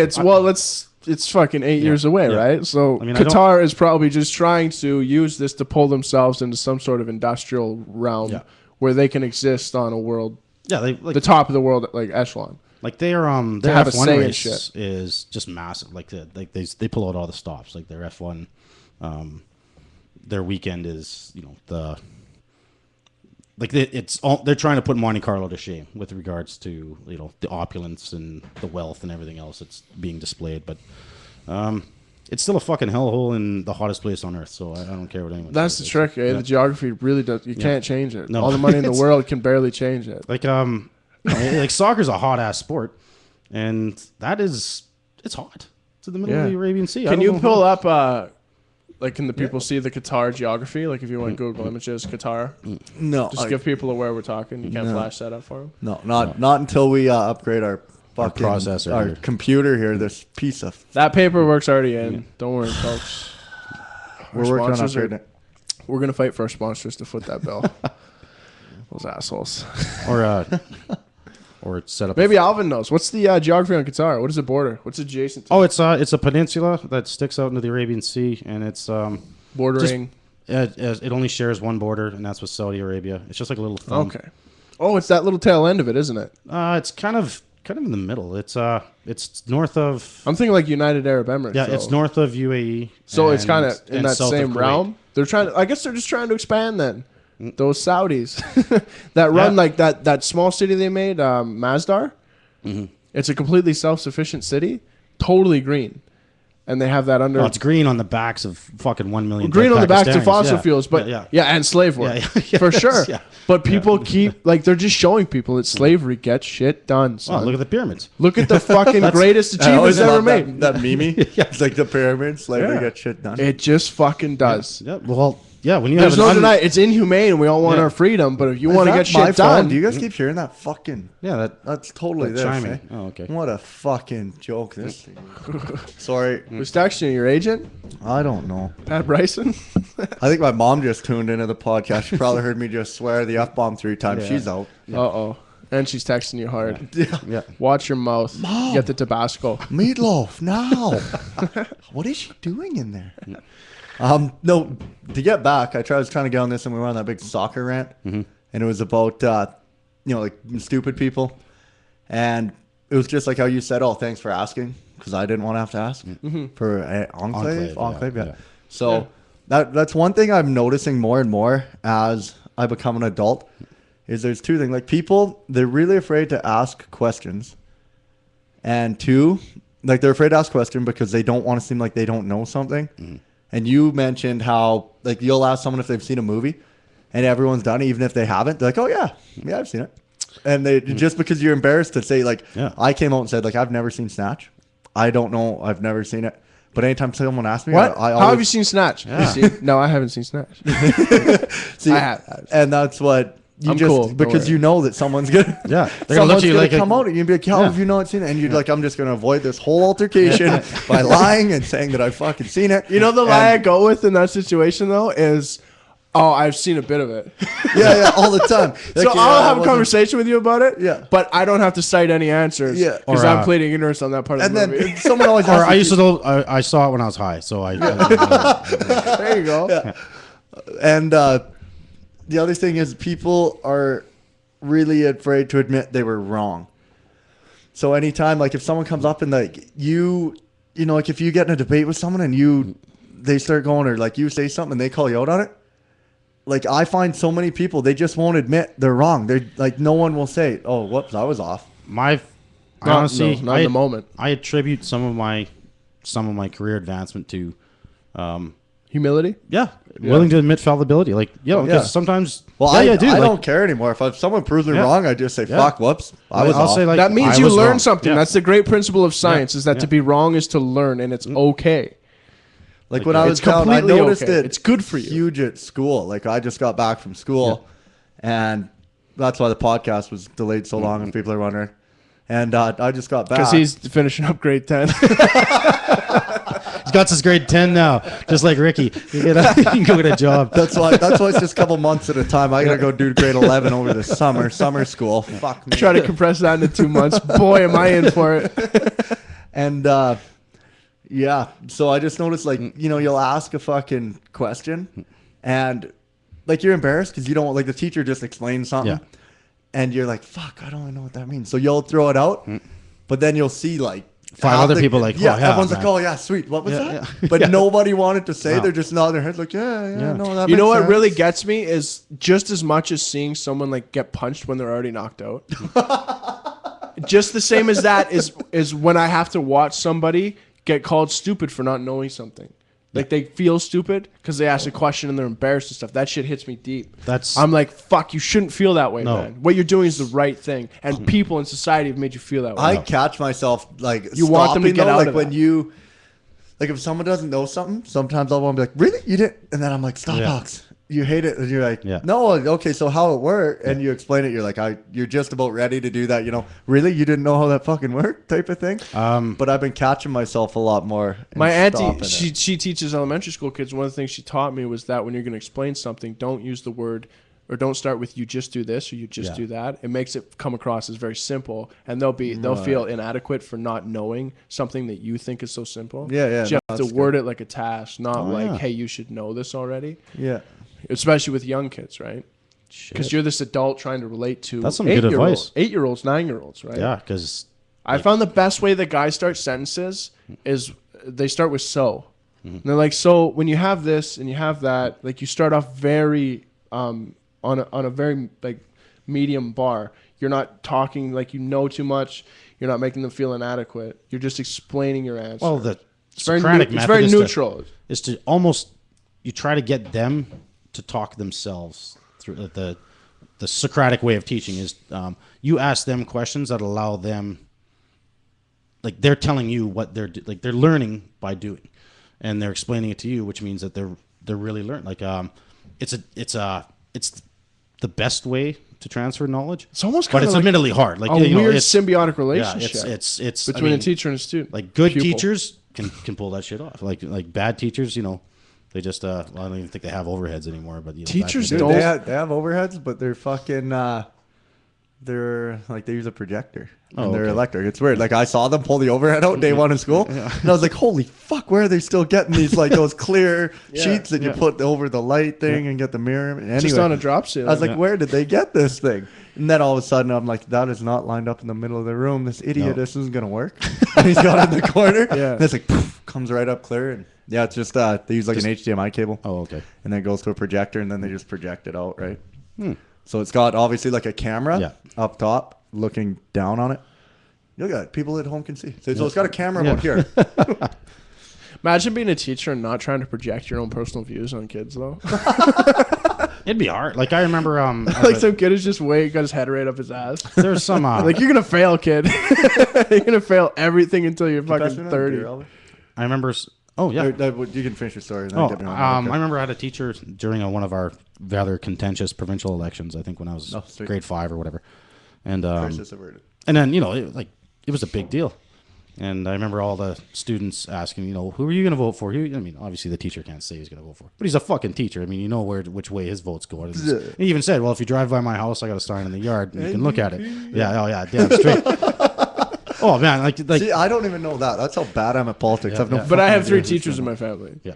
It's fucking 8 years away, right? So Qatar is probably just trying to use this to pull themselves into some sort of industrial realm where they can exist on a world, the top of the world, like echelon. Like their F1 race is just massive. Like they pull out all the stops. Like their F1, their weekend is they're trying to put Monte Carlo to shame with regards to the opulence and the wealth and everything else that's being displayed, but it's still a fucking hellhole in the hottest place on earth. So I don't care what anyone. That's says. the trick. The geography really does. You can't change it. No. All the money in the world can barely change it. Like like soccer's a hot ass sport, and it's hot. It's in the middle of the Arabian Sea. Can you pull up? Like, can the people see the Qatar geography? Like, if you want to Google images, Qatar? No. Just give people where we're talking. You can't flash that up for them? No, not until we upgrade our fucking processor, our computer here. This piece of... That paperwork's already in. Yeah. Don't worry, folks. We're working on upgrading it. We're going to fight for our sponsors to foot that bill. Those assholes. Or set up. Maybe Alvin knows. What's the geography on Qatar? What is the border? What's adjacent to? Oh, it's a peninsula that sticks out into the Arabian Sea, and it's bordering. It only shares one border, and that's with Saudi Arabia. It's just like a little thumb. Okay. Oh, it's that little tail end of it, isn't it? It's kind of in the middle. It's north of. I'm thinking like United Arab Emirates. Yeah, it's north of UAE. So it's kind of in that same realm. They're trying. I guess they're just trying to expand then. Those Saudis that run like that small city they made, Masdar. Mm-hmm. It's a completely self-sufficient city, totally green, and they have that under. Oh, it's green on the backs of fucking 1 million. Green on the backs of Pakistanis. fossil fuels, but and slave work for sure. Yeah. But people keep like they're just showing people that slavery gets shit done. Son. Oh, look at the pyramids. Look at the fucking greatest achievements ever made. That meme, it's like the pyramid, slavery gets shit done. It just fucking does. Yeah. Well, yeah. When you There's no denying it's inhumane, and we all want our freedom. But if you want to get shit done, do you guys keep hearing that fucking? Yeah, that's totally this. Chiming. Eh? Oh, okay. What a fucking joke this thing is. Sorry. Who's texting you? Your agent? I don't know. Pat Bryson? I think my mom just tuned into the podcast. She probably heard me just swear the F-bomb 3 times. Yeah. She's out. Yeah. Uh-oh. And she's texting you hard. Yeah. Watch your mouth. Mom, get the Tabasco. Meatloaf, now. What is she doing in there? No, to get back, I was trying to get on this and we were on that big soccer rant. And it was about, like stupid people. And it was just like how you said, oh, thanks for asking. Because I didn't want to have to ask for Enclave. Yeah. So that's one thing I'm noticing more and more as I become an adult is there's two things. Like people, they're really afraid to ask questions. And two, like they're afraid to ask questions because they don't want to seem like they don't know something. And you mentioned how like you'll ask someone if they've seen a movie and everyone's done it, even if they haven't. They're like, oh yeah, I've seen it. And they just because you're embarrassed to say like, I came out and said like, I've never seen Snatch. I don't know. I've never seen it. But anytime someone asks me, what? I always, how have you seen Snatch? Yeah. No, I haven't seen Snatch. See, I have. And that's what you I'm just cool. because you know that someone's gonna they're gonna look at you like come out and you'd be like, how have you not seen it? And you'd like, I'm just gonna avoid this whole altercation by lying and saying that I've fucking seen it. You know the lie I go with in that situation though is, oh, I've seen a bit of it. Yeah, all the time. Like, so I'll have a conversation with you about it. Yeah, but I don't have to cite any answers. Yeah, because I'm pleading ignorance on that part of the movie. And then someone always. Or I saw it when I was high, so I. There you go. Yeah. And the other thing is, people are really afraid to admit they were wrong. So anytime, like, if someone comes up and like you know, like if you get in a debate with someone and they start going or like you say something and they call you out on it. Like I find so many people, they just won't admit they're wrong. They're like, no one will say, "Oh, whoops, I was off." Honestly, not in the moment. I attribute some of my career advancement to humility. Yeah, willing to admit fallibility. Like, because sometimes. Well, I don't care anymore. If someone proves me wrong, I just say, "Fuck, whoops, I was off." Say, like, that means you learn something. That's the great principle of science: is that to be wrong is to learn, and it's okay. Like when I was down, I noticed it. It's good for you. Huge at school. Like I just got back from school, and that's why the podcast was delayed so long. And people are wondering. And I just got back because he's finishing up grade 10. He's got his grade 10 now, just like Ricky. He can go get a job. That's why it's just a couple months at a time. I gotta go do grade 11 over the summer school. Fuck me. Try to compress that into 2 months. Boy, am I in for it. And yeah, so I just noticed, like, you'll ask a fucking question, and like you're embarrassed because you don't like the teacher just explains something, and you're like, "Fuck, I don't even know what that means." So you'll throw it out, but then you'll see like 5 other people like, everyone's like, "Oh yeah, sweet, what was that?" Yeah. But nobody wanted to say. No. They're just nodding their heads like, "Yeah, no, that." You know what really gets me is just as much as seeing someone like get punched when they're already knocked out. Just the same as that is when I have to watch somebody get called stupid for not knowing something. Like they feel stupid because they ask a question and they're embarrassed and stuff. That shit hits me deep. I'm like, fuck, you shouldn't feel that way, man. What you're doing is the right thing. And people in society have made you feel that way. I catch myself like you want them to get out like of when you like if someone doesn't know something, sometimes I'll want to be like, really? You didn't? And then I'm like, stop, Alex. You hate it, and you're like, no, okay, so how it worked, and you explain it, you're like, you're just about ready to do that, really? You didn't know how that fucking worked type of thing? But I've been catching myself a lot more. My auntie, she teaches elementary school kids. One of the things she taught me was that when you're going to explain something, don't use the word, or don't start with you just do this, or you just do that. It makes it come across as very simple, and they'll feel inadequate for not knowing something that you think is so simple. Yeah. So you have to word it like a task, not hey, you should know this already. Yeah. Especially with young kids, right? Because you're this adult trying to relate to that's some good advice. 8-year-olds, 9-year-olds, right? Yeah, because I found the bbest way that guys start sentences is they start with so. And they're like, so when you have this and you have that, like you start off very on a very like medium bar. You're not talking like you know too much. You're not making them feel inadequate. You're just explaining your answer. Well, Socratic it's method very is neutral. Is to almost you try to get them to talk themselves through the Socratic way of teaching is you ask them questions that allow them, like they're telling you what they're learning by doing, and they're explaining it to you, which means that they're really learning. Like it's the best way to transfer knowledge. It's almost but it's like admittedly hard. Like a weird symbiotic relationship. Yeah, it's between a teacher and a student. Like good teachers can pull that shit off. Like bad teachers, they just I don't even think they have overheads anymore. But teachers Dude, don't. they have overheads, but they're fucking. They're like they use a projector and they're electric. It's weird. Like I saw them pull the overhead out day one in school, and I was like, "Holy fuck! Where are they still getting these like those clear sheets that you put over the light thing and get the mirror?" Anyway, just on a drop ceiling. I was like, "Where did they get this thing?" And then all of a sudden, I'm like, "That is not lined up in the middle of the room. This idiot, this isn't gonna work." And he's got it in the corner. And it's like poof, comes right up clear, and it's just they use like an HDMI cable. Oh, okay. And then it goes to a projector, and then they just project it out, right? So it's got obviously like a camera up top looking down on it. Look at it. People at home can see. So it's got a camera about here. Imagine being a teacher and not trying to project your own personal views on kids, though. It'd be hard. Like I remember, like some kid is just got his head right up his ass. There's some like you're gonna fail, kid. You're gonna fail everything until you're fucking 30. I remember. Oh yeah, you can finish your story. I remember I had a teacher during one of our rather contentious provincial elections. I think when I was grade 5 or whatever, and then it was a big deal. And I remember all the students asking, who are you going to vote for? Obviously the teacher can't say he's going to vote for, but he's a fucking teacher. I mean, you know which way his vote's going. He even said, well, if you drive by my house, I got a sign in the yard, and you can look at it. Yeah, oh yeah, damn straight. Oh man, like see, I don't even know that. That's how bad I'm at politics. But I have 3 teachers in my family. Yeah.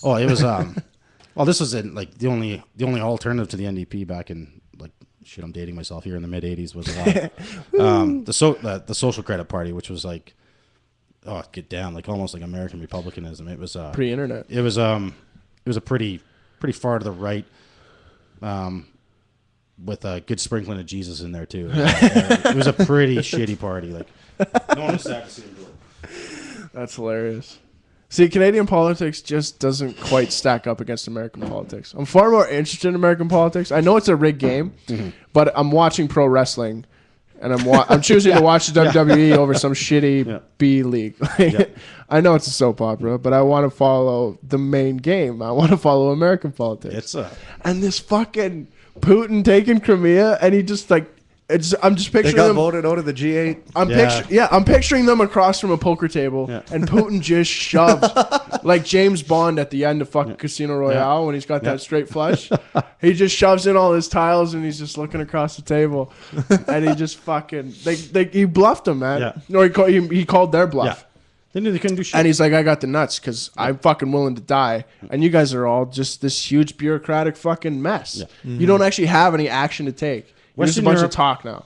Oh, it was well, this was in like the only alternative to the NDP back in I'm dating myself here in the mid '80s was the Social Credit Party, which was like get down like almost like American Republicanism. It was pre-internet. It was a pretty far to the right. With a good sprinkling of Jesus in there too. It was a pretty shitty party. Like no one was sad to see him do it. That's hilarious. See, Canadian politics just doesn't quite stack up against American politics. I'm far more interested in American politics. I know it's a rigged game, but I'm watching pro wrestling, and I'm choosing to watch the WWE over some shitty B league. I know it's a soap opera, but I want to follow the main game. I want to follow American politics. And this fucking Putin taking Crimea, and he just I'm just picturing they got them voted out of the G8. I'm picturing them across from a poker table, and Putin just shoved like James Bond at the end of fucking Casino Royale when he's got that straight flush. He just shoves in all his tiles, and he's just looking across the table, and he just fucking he bluffed him, man. No, he called their bluff. They knew they couldn't do shit. And he's like, I got the nuts because I'm fucking willing to die. And you guys are all just this huge bureaucratic fucking mess. You don't actually have any action to take. You're just a bunch of talk now.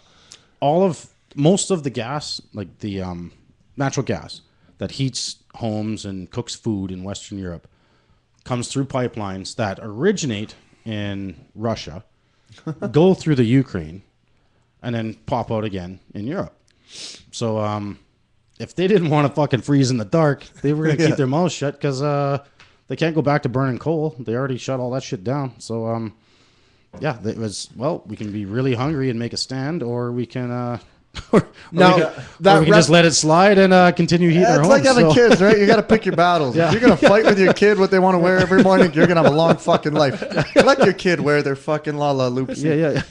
Most of the gas, like the natural gas that heats homes and cooks food in Western Europe, comes through pipelines that originate in Russia, go through the Ukraine, and then pop out again in Europe. So if they didn't want to fucking freeze in the dark, they were going to keep their mouths shut because they can't go back to burning coal. They already shut all that shit down. So, it was, we can be really hungry and make a stand, or we can... we can just let it slide and continue heating our homes. It's like having kids, right? You got to pick your battles. If you're going to fight with your kid what they want to wear every morning, you're going to have a long fucking life. Let your kid wear their fucking la loops. Yeah.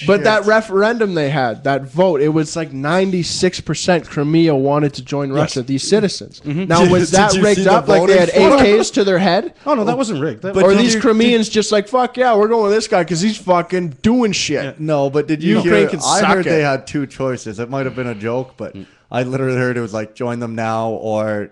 But that referendum they had, that vote, it was like 96% Crimea wanted to join Russia, these citizens. Now, was that rigged up like they had AKs to their head? Oh, no, that wasn't rigged. Or these Crimeans just like, fuck yeah, we're going with this guy because he's fucking doing shit. No, but did you hear? I heard they had 2 choices. It might have been a joke, but I literally heard it was like, join them now or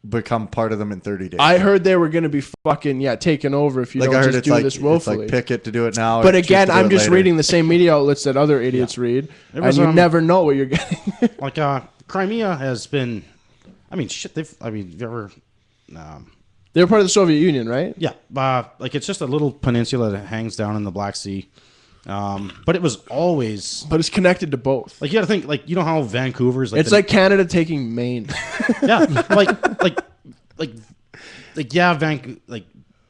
become part of them in 30 days. I heard they were going to be fucking taken over if you don't just do this willfully. It's like pick it to do it now. But again, I'm just reading the same media outlets that other idiots read, and you never know what you're getting. Like Crimea has been, shit. They were part of the Soviet Union, right? Yeah, like it's just a little peninsula that hangs down in the Black Sea, But it was always But it's connected to both. like you got to think like you know how Vancouver's like It's like Canada taking Maine. yeah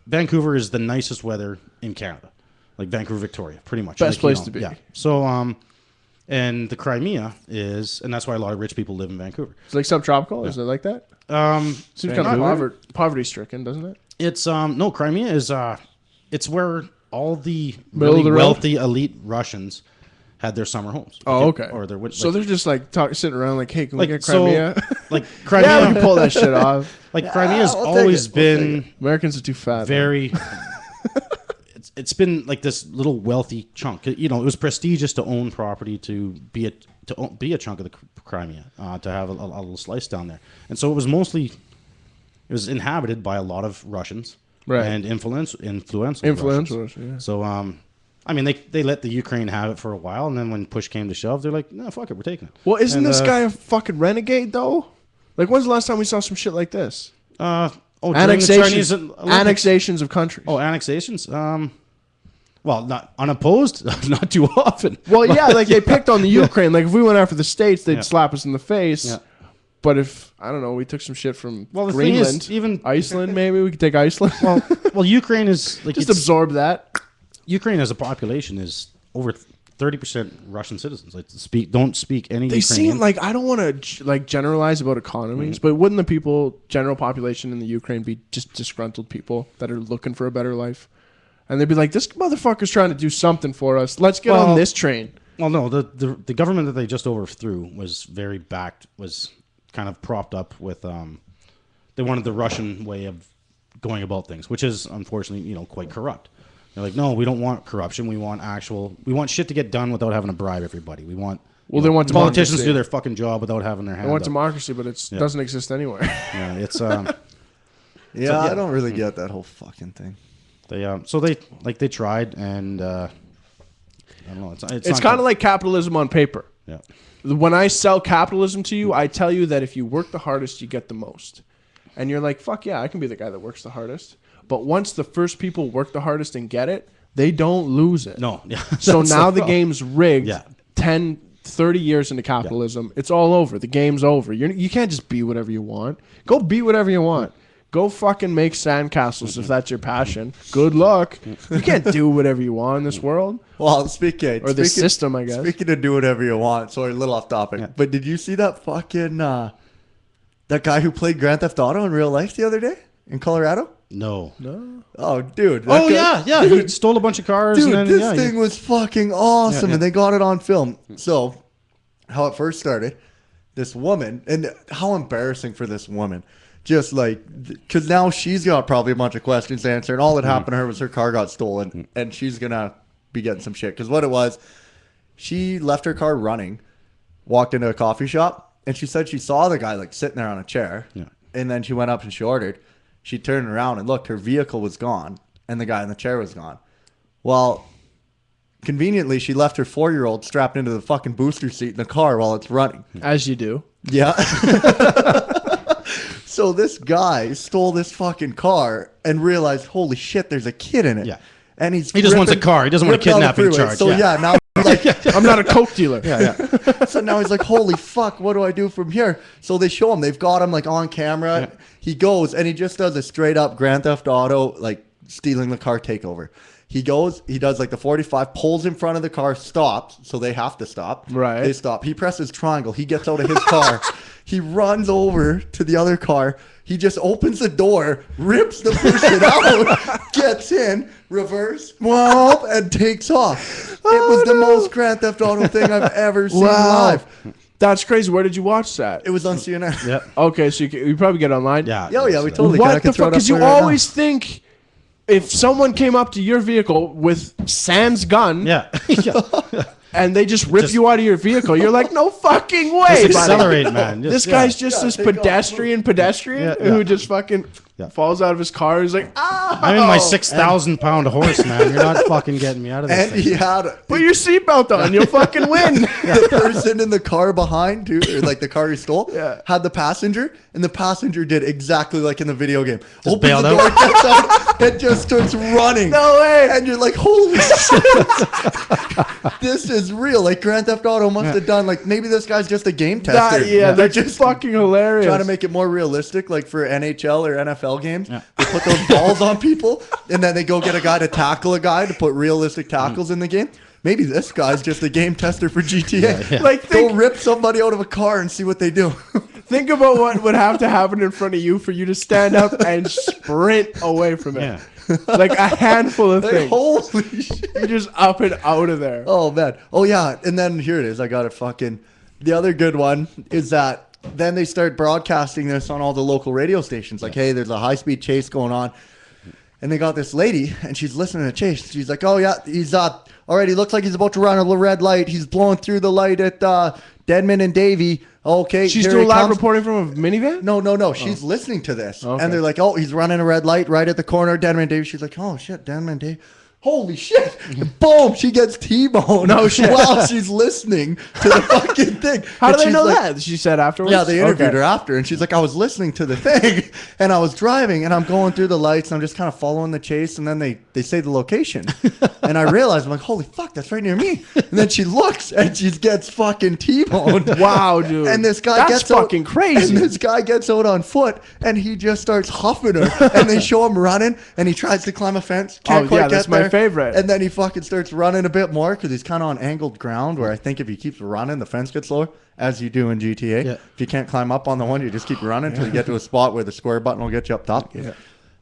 Vancouver is the nicest weather in Canada, like Vancouver, Victoria, pretty much Best place to be. Yeah. So and the Crimea is, and that's why a lot of rich people live in Vancouver. It's like subtropical. Is it like that? Seems kind of poverty stricken, doesn't it? It's no, Crimea is it's where all the Middle really of the road? wealthy elite Russians had their summer homes. Oh, okay. Or their So they're just like sitting around like, hey, can like we get Crimea? like Crimea. Yeah, we can pull that shit off. Like Crimea's I'll take always it. We'll take been Americans are too fat. very. It's been like this little wealthy chunk. You know, it was prestigious to own property, to be a chunk of the Crimea, to have a little slice down there, and so it was inhabited by a lot of Russians, Right. and influential Influential, Russians. yeah. So, I mean, they let the Ukraine have it for a while, and then when push came to shove, they're like, no, fuck it, we're taking it. Well, isn't And, this guy a fucking renegade though? Like, when's the last time we saw some shit like this? Annexations. Annexations of countries. Oh, annexations. Well, not unopposed, not too often. Well, yeah, like they picked on the Ukraine. Like if we went after the states, they'd Yeah. slap us in the face. Yeah. But if I don't know, we took some shit from Well, the Greenland, thing is, even Iceland, maybe we could take Iceland. well, Ukraine is like Just absorb that. Ukraine as a population is over 30% Russian citizens. Like don't speak any. They Ukrainian. seem like I don't want to like generalize about economies, but wouldn't the general population in the Ukraine be just disgruntled people that are looking for a better life? And they'd be like, this motherfucker's trying to do something for us. Let's get on this train. Well, no, the government that they just overthrew was very was kind of propped up with. They wanted the Russian way of going about things, which is unfortunately, quite corrupt. They're like, no, we don't want corruption. We want shit to get done without having to bribe everybody. We want They want politicians democracy. to do their fucking job without having their hand They want up. democracy, but it doesn't exist anywhere. Yeah, it's Yeah, I don't really get that whole fucking thing. they tried, and I don't know. It's kind of like capitalism on paper. yeah. When I sell capitalism to you, I tell you that if you work the hardest, you get the most. And you're like, fuck yeah, I can be the guy that works the hardest. But once the first people work the hardest and get it, they don't lose it. No. Yeah. So That's now the problem. game's rigged. Yeah. 10, 30 years into capitalism, it's all over. The game's over. You can't just be whatever you want. Go be whatever you want. Go fucking make sandcastles if that's your passion. Good luck. You can't do whatever you want in this world. Well, Or the system, I guess. Speaking of do whatever you want, sorry, a little off topic. Yeah. But did you see that fucking that guy who played Grand Theft Auto in real life the other day in Colorado? No. Oh, dude. Oh that guy- yeah. He stole a bunch of cars. Dude, and then, this thing was fucking awesome, Yeah. and they got it on film. So, how it first started, this woman, and how embarrassing for this woman. Just like, because now she's got probably a bunch of questions to answer, and all that happened to her was her car got stolen, and she's going to be getting some shit. Because what it was, she left her car running, walked into a coffee shop, and she said she saw the guy like sitting there on a chair, and then she went up and she ordered. She turned around and looked, her vehicle was gone, and the guy in the chair was gone. Well, conveniently, she left her 4-year-old strapped into the fucking booster seat in the car while it's running. As you do. Yeah. So this guy stole this fucking car and realized, holy shit, there's a kid in it. Yeah. And He just wants a car. He doesn't want a ripping down the kidnapping freeway. charge. So yeah, now he's like, I'm not a coke dealer. so now he's like, holy fuck, what do I do from here? So they show him, they've got him like on camera. Yeah. He goes and he just does a straight up Grand Theft Auto, like stealing the car takeover. He goes, he does like the 45, pulls in front of the car, stops, so they have to stop. Right. They stop. He presses triangle. He gets out of his car. He runs over to the other car. He just opens the door, rips the person out, gets in, reverse, whoop, and takes off. It was the most Grand Theft Auto thing I've ever seen live. That's crazy. Where did you watch that? It was on CNN. Yeah. Okay, so you probably get it online. Yeah. Oh, yeah, we totally can. I What can the throw fuck? it up Because you for right now. always think if someone came up to your vehicle with Sans gun Yeah. and they just rip you out of your vehicle, you're like, no fucking way. Just buddy. accelerate, man. This guy's just this take off. pedestrian Yeah. who just fucking. falls out of his car. He's like, ah! I'm in my 6,000-pound horse, man. You're not fucking getting me out of this And thing. he had Put your seatbelt on. You'll fucking win. the person in the car behind, too, or like the car he stole, had the passenger, and the passenger did exactly like in the video game. Opens bailed the door, out. gets out, and just starts running. No way. And you're like, holy shit. This is real. Like Grand Theft Auto must have done, like maybe this guy's just a game tester. They're just fucking hilarious. Trying to make it more realistic, like for NHL or NFL games. Yeah. They put those balls on people, and then they go get a guy to tackle a guy to put realistic tackles in the game. Maybe this guy's just a game tester for GTA. Yeah. Like, Go rip somebody out of a car and see what they do. think about what would have to happen in front of you for you to stand up and sprint away from it. Yeah. Like a handful of Like, things. holy shit. You're just up and out of there. Oh, man. Oh, yeah. And then here it is. I got it fucking. The other good one is that then they start broadcasting this on all the local radio stations. Like, hey, there's a high-speed chase going on. And they got this lady, and she's listening to Chase. She's like, oh, yeah, he's all right, he looks like he's about to run a red light. He's blowing through the light at Denman and Davie. Okay, She's here doing he live comes. Reporting from a minivan? No. She's listening to this. Okay. And they're like, oh, he's running a red light right at the corner. Denman and Davie. She's like, oh, shit, Denman and Davie. Holy shit. Boom. She gets T-boned. No shit. While she's listening to the fucking thing. How do And they she's know like, that? She said afterwards? Yeah, they interviewed Okay. her after, and she's like, I was listening to the thing, and I was driving, and I'm going through the lights, and I'm just kind of following the chase, and then they say the location. And I realized, I'm like, holy fuck, that's right near me. And then she looks, and she gets fucking T-boned. Wow, dude. And this guy That's gets out, fucking crazy. And this guy gets out on foot, and he just starts huffing her. And they show him running, and he tries to climb a fence. Can't quite yeah, get that's my there. favorite. And then he fucking starts running a bit more because he's kind of on angled ground. Where I think if he keeps running, the fence gets lower, as you do in GTA. Yeah. If you can't climb up on the one, you just keep running until you get to a spot where the square button will get you up top. Yeah.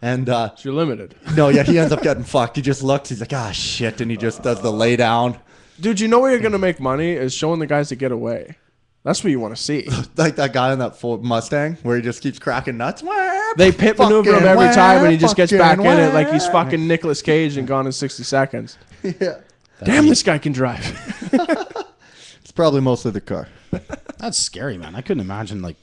And So you're limited. no, yeah, he ends up getting fucked. He just looks. He's like, ah, shit, and he just does the lay down. Dude, you know where you're going to make money is showing the guys to get away. That's what you want to see. Like that guy in that Ford Mustang where he just keeps cracking nuts. They pit maneuver him every time and he just gets back in it like he's fucking. fucking Nicolas Cage and gone in 60 seconds. Yeah. Damn, this guy can drive. It's probably mostly the car. That's scary, man. I couldn't imagine, like,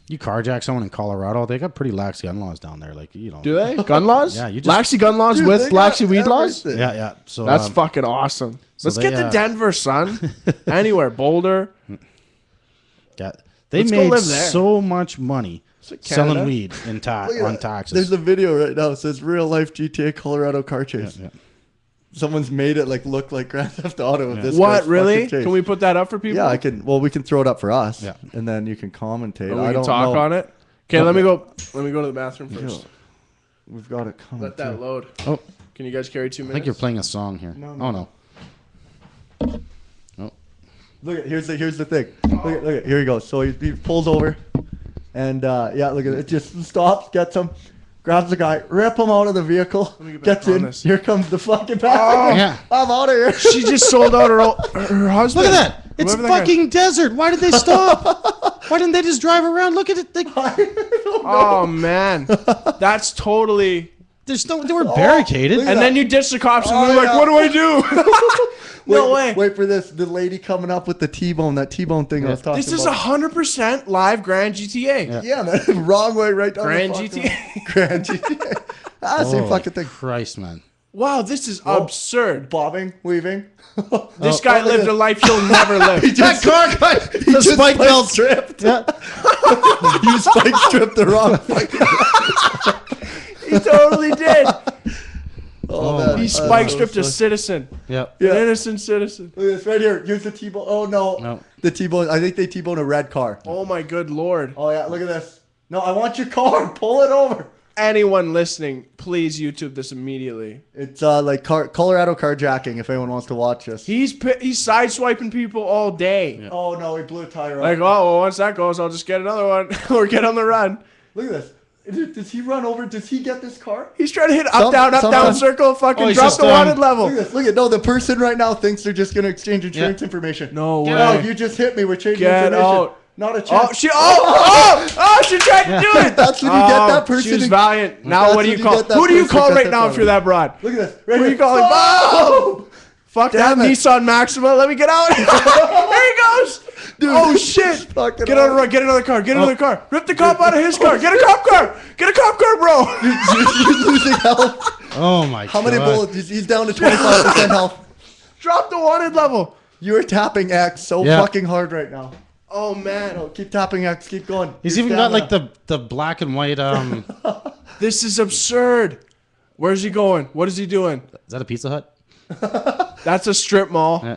you carjack someone in Colorado. They got pretty lax gun laws down there. Like, you know. Do they? Gun laxy Yeah, you just- Laxy gun laws Dude, with they got laxy weed laws? everything. Yeah, yeah. So That's fucking awesome. Let's they, get to Denver, son. Anywhere. Boulder. they Let's go made live there. so much money like selling Canada. weed in Look at on that. taxes. There's a video right now. It says real life GTA Colorado car chase. Yeah. Someone's made it like look like Grand Theft Auto of this. What, guy's really? fucking chase. Can we put that up for people? Yeah, I can. Well, we can throw it up for us. Yeah. And then you can commentate. Or I we don't can talk know. on it. Okay, let me go to the bathroom first. We've got it coming. Let that too. load. Oh, Can you guys carry 2 I minutes? think you're playing a song here. No. Oh no. Oh, Look at here's the thing. Look at here he goes. So he pulls over, and yeah, look at it. Just stops, gets him, grabs the guy, rip him out of the vehicle, me get gets back on in. this. Here comes the fucking passenger. yeah. I'm out of here. She just sold out her husband. Look at that! It's Whoever that guy- fucking desert. Why did they stop? Why didn't they just drive around? Look at it. Oh man, that's totally. There's no. They were barricaded. look at And that. then you ditch the cops and Oh, they're like, yeah. "What do I do?" No way. Wait for this. The lady coming up with the T-bone, that T-bone thing I was talking This is about. 100% live Grand GTA. Yeah, man. Wrong way right down Grand the fucking GTA. road. Grand GTA. Same Holy fucking thing. Christ, man. Wow, this is absurd. Bobbing, weaving. This guy look at lived this. a life he'll never live. That car guy, he just spike belt stripped. Yeah. You spike stripped the wrong fucking. He totally did. Oh, man. He spike stripped a citizen. Yep. Yeah. An innocent citizen. Look at this right here. Here's the T-bone. Oh no. No. The T-bone. I think they T-bone a red car. Oh my good lord. Oh yeah. Look at this. No, I want your car. Pull it over. Anyone listening, please YouTube this immediately. It's like Colorado carjacking. If anyone wants to watch this. He's sideswiping people all day. Oh no, he blew a tire Like, up. oh, well, once that goes, I'll just get another one or get on the run. Look at this. Does he run over? Does he get this car? He's trying to hit up, down, sometimes- circle, fucking Oh, he's drop just, the wanted level. Look at this. Look at no. The person right now thinks they're just gonna exchange insurance information. No way. No, you just hit me. We're changing Get information. out. Not a Oh, chance. she tried to do it. That's when you get that person. She was in- valiant. Now That's what do when you you call? get that Who do you person call cut right that now down. if you're that broad? Look at this. Right Who are here. you calling? Oh! Fuck that Damn it. Nissan Maxima. Let me get out. There he goes. Dude, Oh shit! Get on a run. Get another car. Get another car. Rip the cop out of his car. Get a cop car. Get a cop car, bro. You're losing health. Oh my god. How many bullets? He's down to 25% health. Drop the wanted level. You're tapping X so fucking hard right now. Oh man. Oh, keep tapping X. Keep going. He's even got like the black and white. This is absurd. Where's he going? What is he doing? Is that a Pizza Hut? That's a strip mall. Yeah.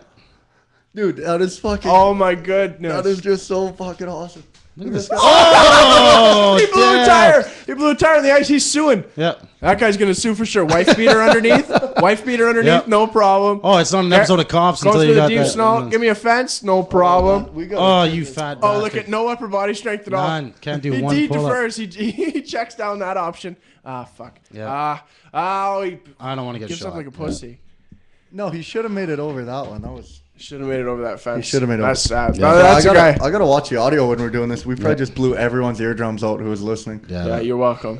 Dude, that is fucking... Oh my goodness. That is just so fucking awesome. Look at this. Oh! He blew a tire. He blew a tire on the ice. He's suing. Yeah. That guy's gonna sue for sure. Wife beater underneath. Wife beater underneath. Yep. No problem. Oh, it's not an episode of Cops Goes until for you the got deep that. snow. Give me a fence. No problem. Oh, you fat bastard. Oh, look at no upper body strength at all. None. Can't do He one pull-up. defers. He checks down that option. Ah, fuck. Yeah. He I don't want to get gives shot. up like a pussy. No, he should have made it over that one. That was... Should have made it over that fence. He should have made it That's over. sad. Yeah. No, that's a guy. I gotta watch the audio when we're doing this. We probably just blew everyone's eardrums out who was listening. Yeah, you're welcome.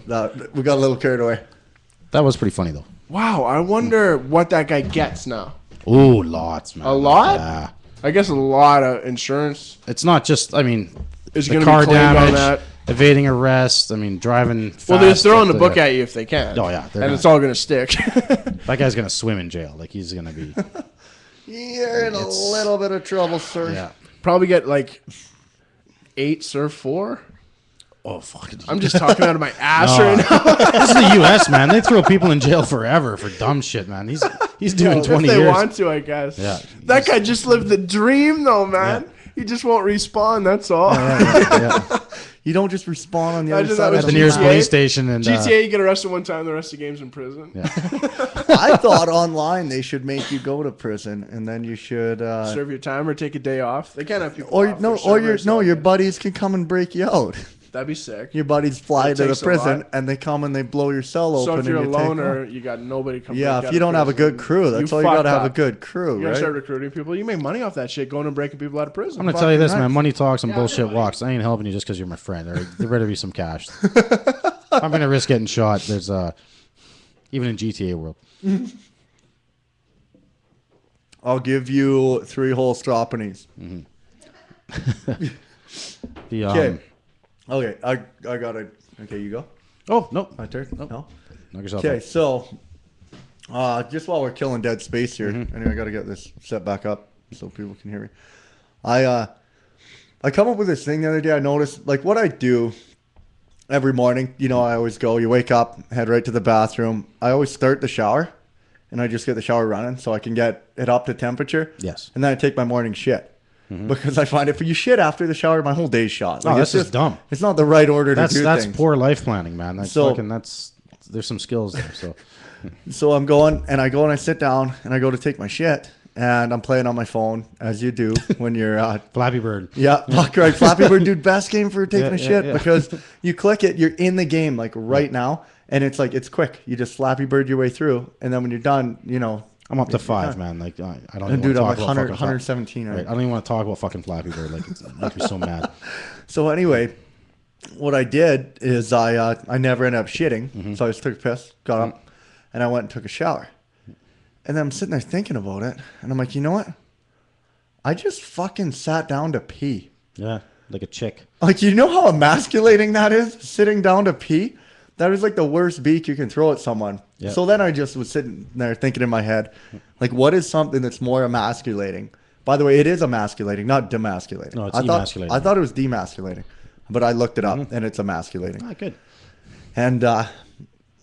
We got a little carried away. That was pretty funny though. Wow, I wonder what that guy gets now. Ooh, lots, man. A lot? Yeah. I guess a lot of insurance. It's not just, I mean, Is the going to car be claimed damage, on that. evading arrest, I mean, driving fast. Well, they're throwing the book at you if they can. Oh, yeah. And it's all going to stick. That guy's going to swim in jail. Like, he's going to be... You're in a little bit of trouble, sir. Yeah. Probably get like 8 serve 4. Oh, fuck. I'm just talking out of my ass right now. This is the U.S., man. They throw people in jail forever for dumb shit, man. He's doing 20 if they years. want to, I guess. Yeah. That guy just lived the dream, though, man. Yeah. He just won't respawn. That's all. Yeah. You don't just respawn on the other Imagine side that of The was the nearest GTA? police station. And, GTA, you get arrested one time, the rest of the game's in prison. Yeah. I thought online they should make you go to prison and then you should Serve your time or take a day off. They can't have people or off no for or your servers, no so- your buddies can come and break you out. That'd be sick. Your buddies fly It to the takes a prison lot. and they come and they blow your cell open. So if you're a and you take loner, them. you got nobody coming. Yeah, if you don't have a good crew, that's all you got to have a good crew, You gotta right? start recruiting people. You make money off that shit, going and breaking people out of prison. I'm going to tell you this, Fucking man. nice. Money talks and bullshit walks. I ain't helping you just because you're my friend. There better be some cash. I'm going to risk getting shot. There's even in GTA world. I'll give you 3 whole straw pennies. The Okay. Okay, I got it. Okay, you go. Oh, no. My turn. Nope. No. Knock yourself Okay, out. so just while we're killing dead space here, anyway, I got to get this set back up so people can hear me. I come up with this thing the other day. I noticed, like, what I do every morning. You know, I always go. You wake up, head right to the bathroom. I always start the shower, and I just get the shower running so I can get it up to temperature. Yes. And then I take my morning shit. Because I find if you shit after the shower, my whole day's shot. Oh, that's just dumb. It's not the right order to do That's things. poor life planning, man. That's So- fucking, there's some skills there. So So I'm going, and I go and I sit down, and I go to take my shit, and I'm playing on my phone, as you do when you're Flappy Bird. yeah, fuck right. Flappy Bird, dude, best game for taking Yeah, a shit yeah. because you click it, you're in the game like right now, and it's like it's quick. You just Flappy Bird your way through, and then when you're done, you know. I'm up to 5, man. Like I don't And even dude, want I'm to like talk 100, about fucking 117 Right. right. I don't even want to talk about fucking Flappy Bird. Like it makes me so mad. So anyway, what I did is I never ended up shitting, so I just took a piss, got up, and I went and took a shower, and then I'm sitting there thinking about it, and I'm like, you know what? I just fucking sat down to pee. Yeah, like a chick. Like, you know how emasculating that is? Sitting down to pee? That is like the worst beak you can throw at someone. Yeah. So then I just was sitting there thinking in my head, like, what is something that's more emasculating? By the way, it is emasculating, not demasculating. No, it's emasculating. I thought it was demasculating, but I looked it up and it's emasculating. Ah, good. And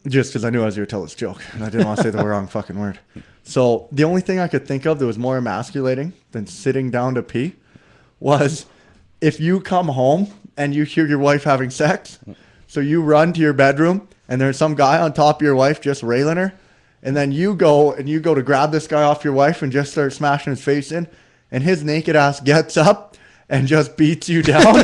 just because I knew I was going to tell this joke and I didn't want to say the wrong fucking word. So the only thing I could think of that was more emasculating than sitting down to pee was if you come home and you hear your wife having sex. So you run to your bedroom and there's some guy on top of your wife just railing her. And then you go to grab this guy off your wife and just start smashing his face in. And his naked ass gets up and just beats you down.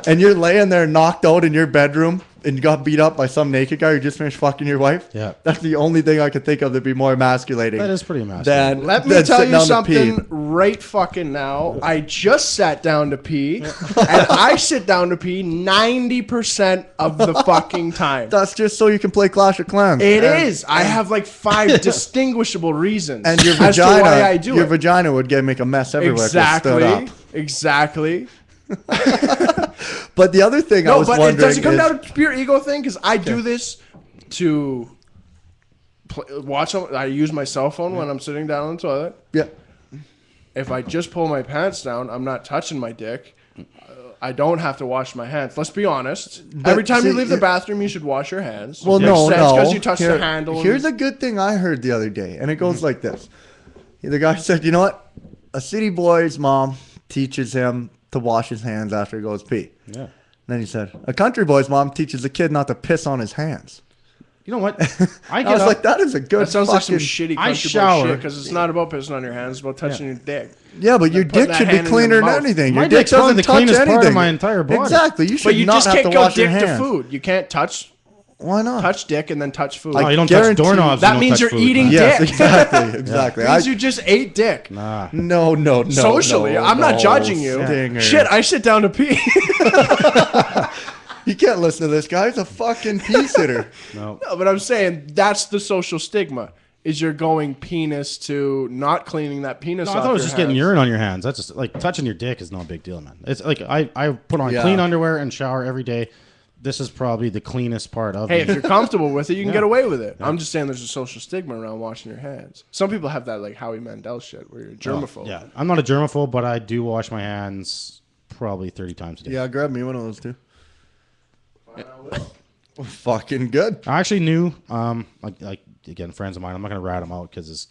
And you're laying there knocked out in your bedroom and you got beat up by some naked guy who just finished fucking your wife. Yeah. That's the only thing I could think of that'd be more emasculating. That is pretty emasculating. Than, Let me than tell sitting you down to pee. something right fucking now. I just sat down to pee, and I sit down to pee 90% of the fucking time. That's just so you can play Clash of Clans. It is. I have like 5 distinguishable reasons And your as to vagina, why I do your it. vagina would make a mess everywhere. if it stood Exactly. up. Exactly. But the other thing I was wondering does it come down to pure ego thing? Because I do this to watch. I use my cell phone when I'm sitting down on the toilet. Yeah. If I just pull my pants down, I'm not touching my dick. I don't have to wash my hands. Let's be honest. Every time you leave the bathroom, you should wash your hands. Well, no. because you touch the handle. Here's a good thing I heard the other day, and it goes like this. The guy said, you know what? A city boy's mom teaches him to wash his hands after he goes pee. Yeah. Then he said, a country boy's mom teaches the kid not to piss on his hands. You know what? I was like, that is a good. That sounds like some shitty country shower. boy shit because it's not about pissing on your hands; it's about touching your dick. Yeah, but your dick should be cleaner than anything. Your dick doesn't touch anything. Part of my entire body. Exactly. You should but you not just have can't to go wash your dick hands. to food. You can't touch. Why not? Touch dick and then touch food. Oh, you don't touch doorknobs. That means you're eating Yes, dick. exactly. It means you just ate dick. Nah. No. Socially, I'm not judging you. Stinger. Shit, I sit down to pee. You can't listen to this guy. He's a fucking pee sitter. No, but I'm saying that's the social stigma. Is you're going penis to not cleaning that penis off I thought it was your just hands. getting urine on your hands. That's just like touching your dick is no big deal, man. It's like I put on clean underwear and shower every day. This is probably the cleanest part of Hey, me. if you're comfortable with it, you can get away with it. I'm just saying there's a social stigma around washing your hands. Some people have that like Howie Mandel shit where you're a germaphobe. Yeah, I'm not a germaphobe, but I do wash my hands probably 30 times a day. Yeah, grab me one of those too. Fucking good. I actually knew, like again, friends of mine. I'm not gonna rat him out because his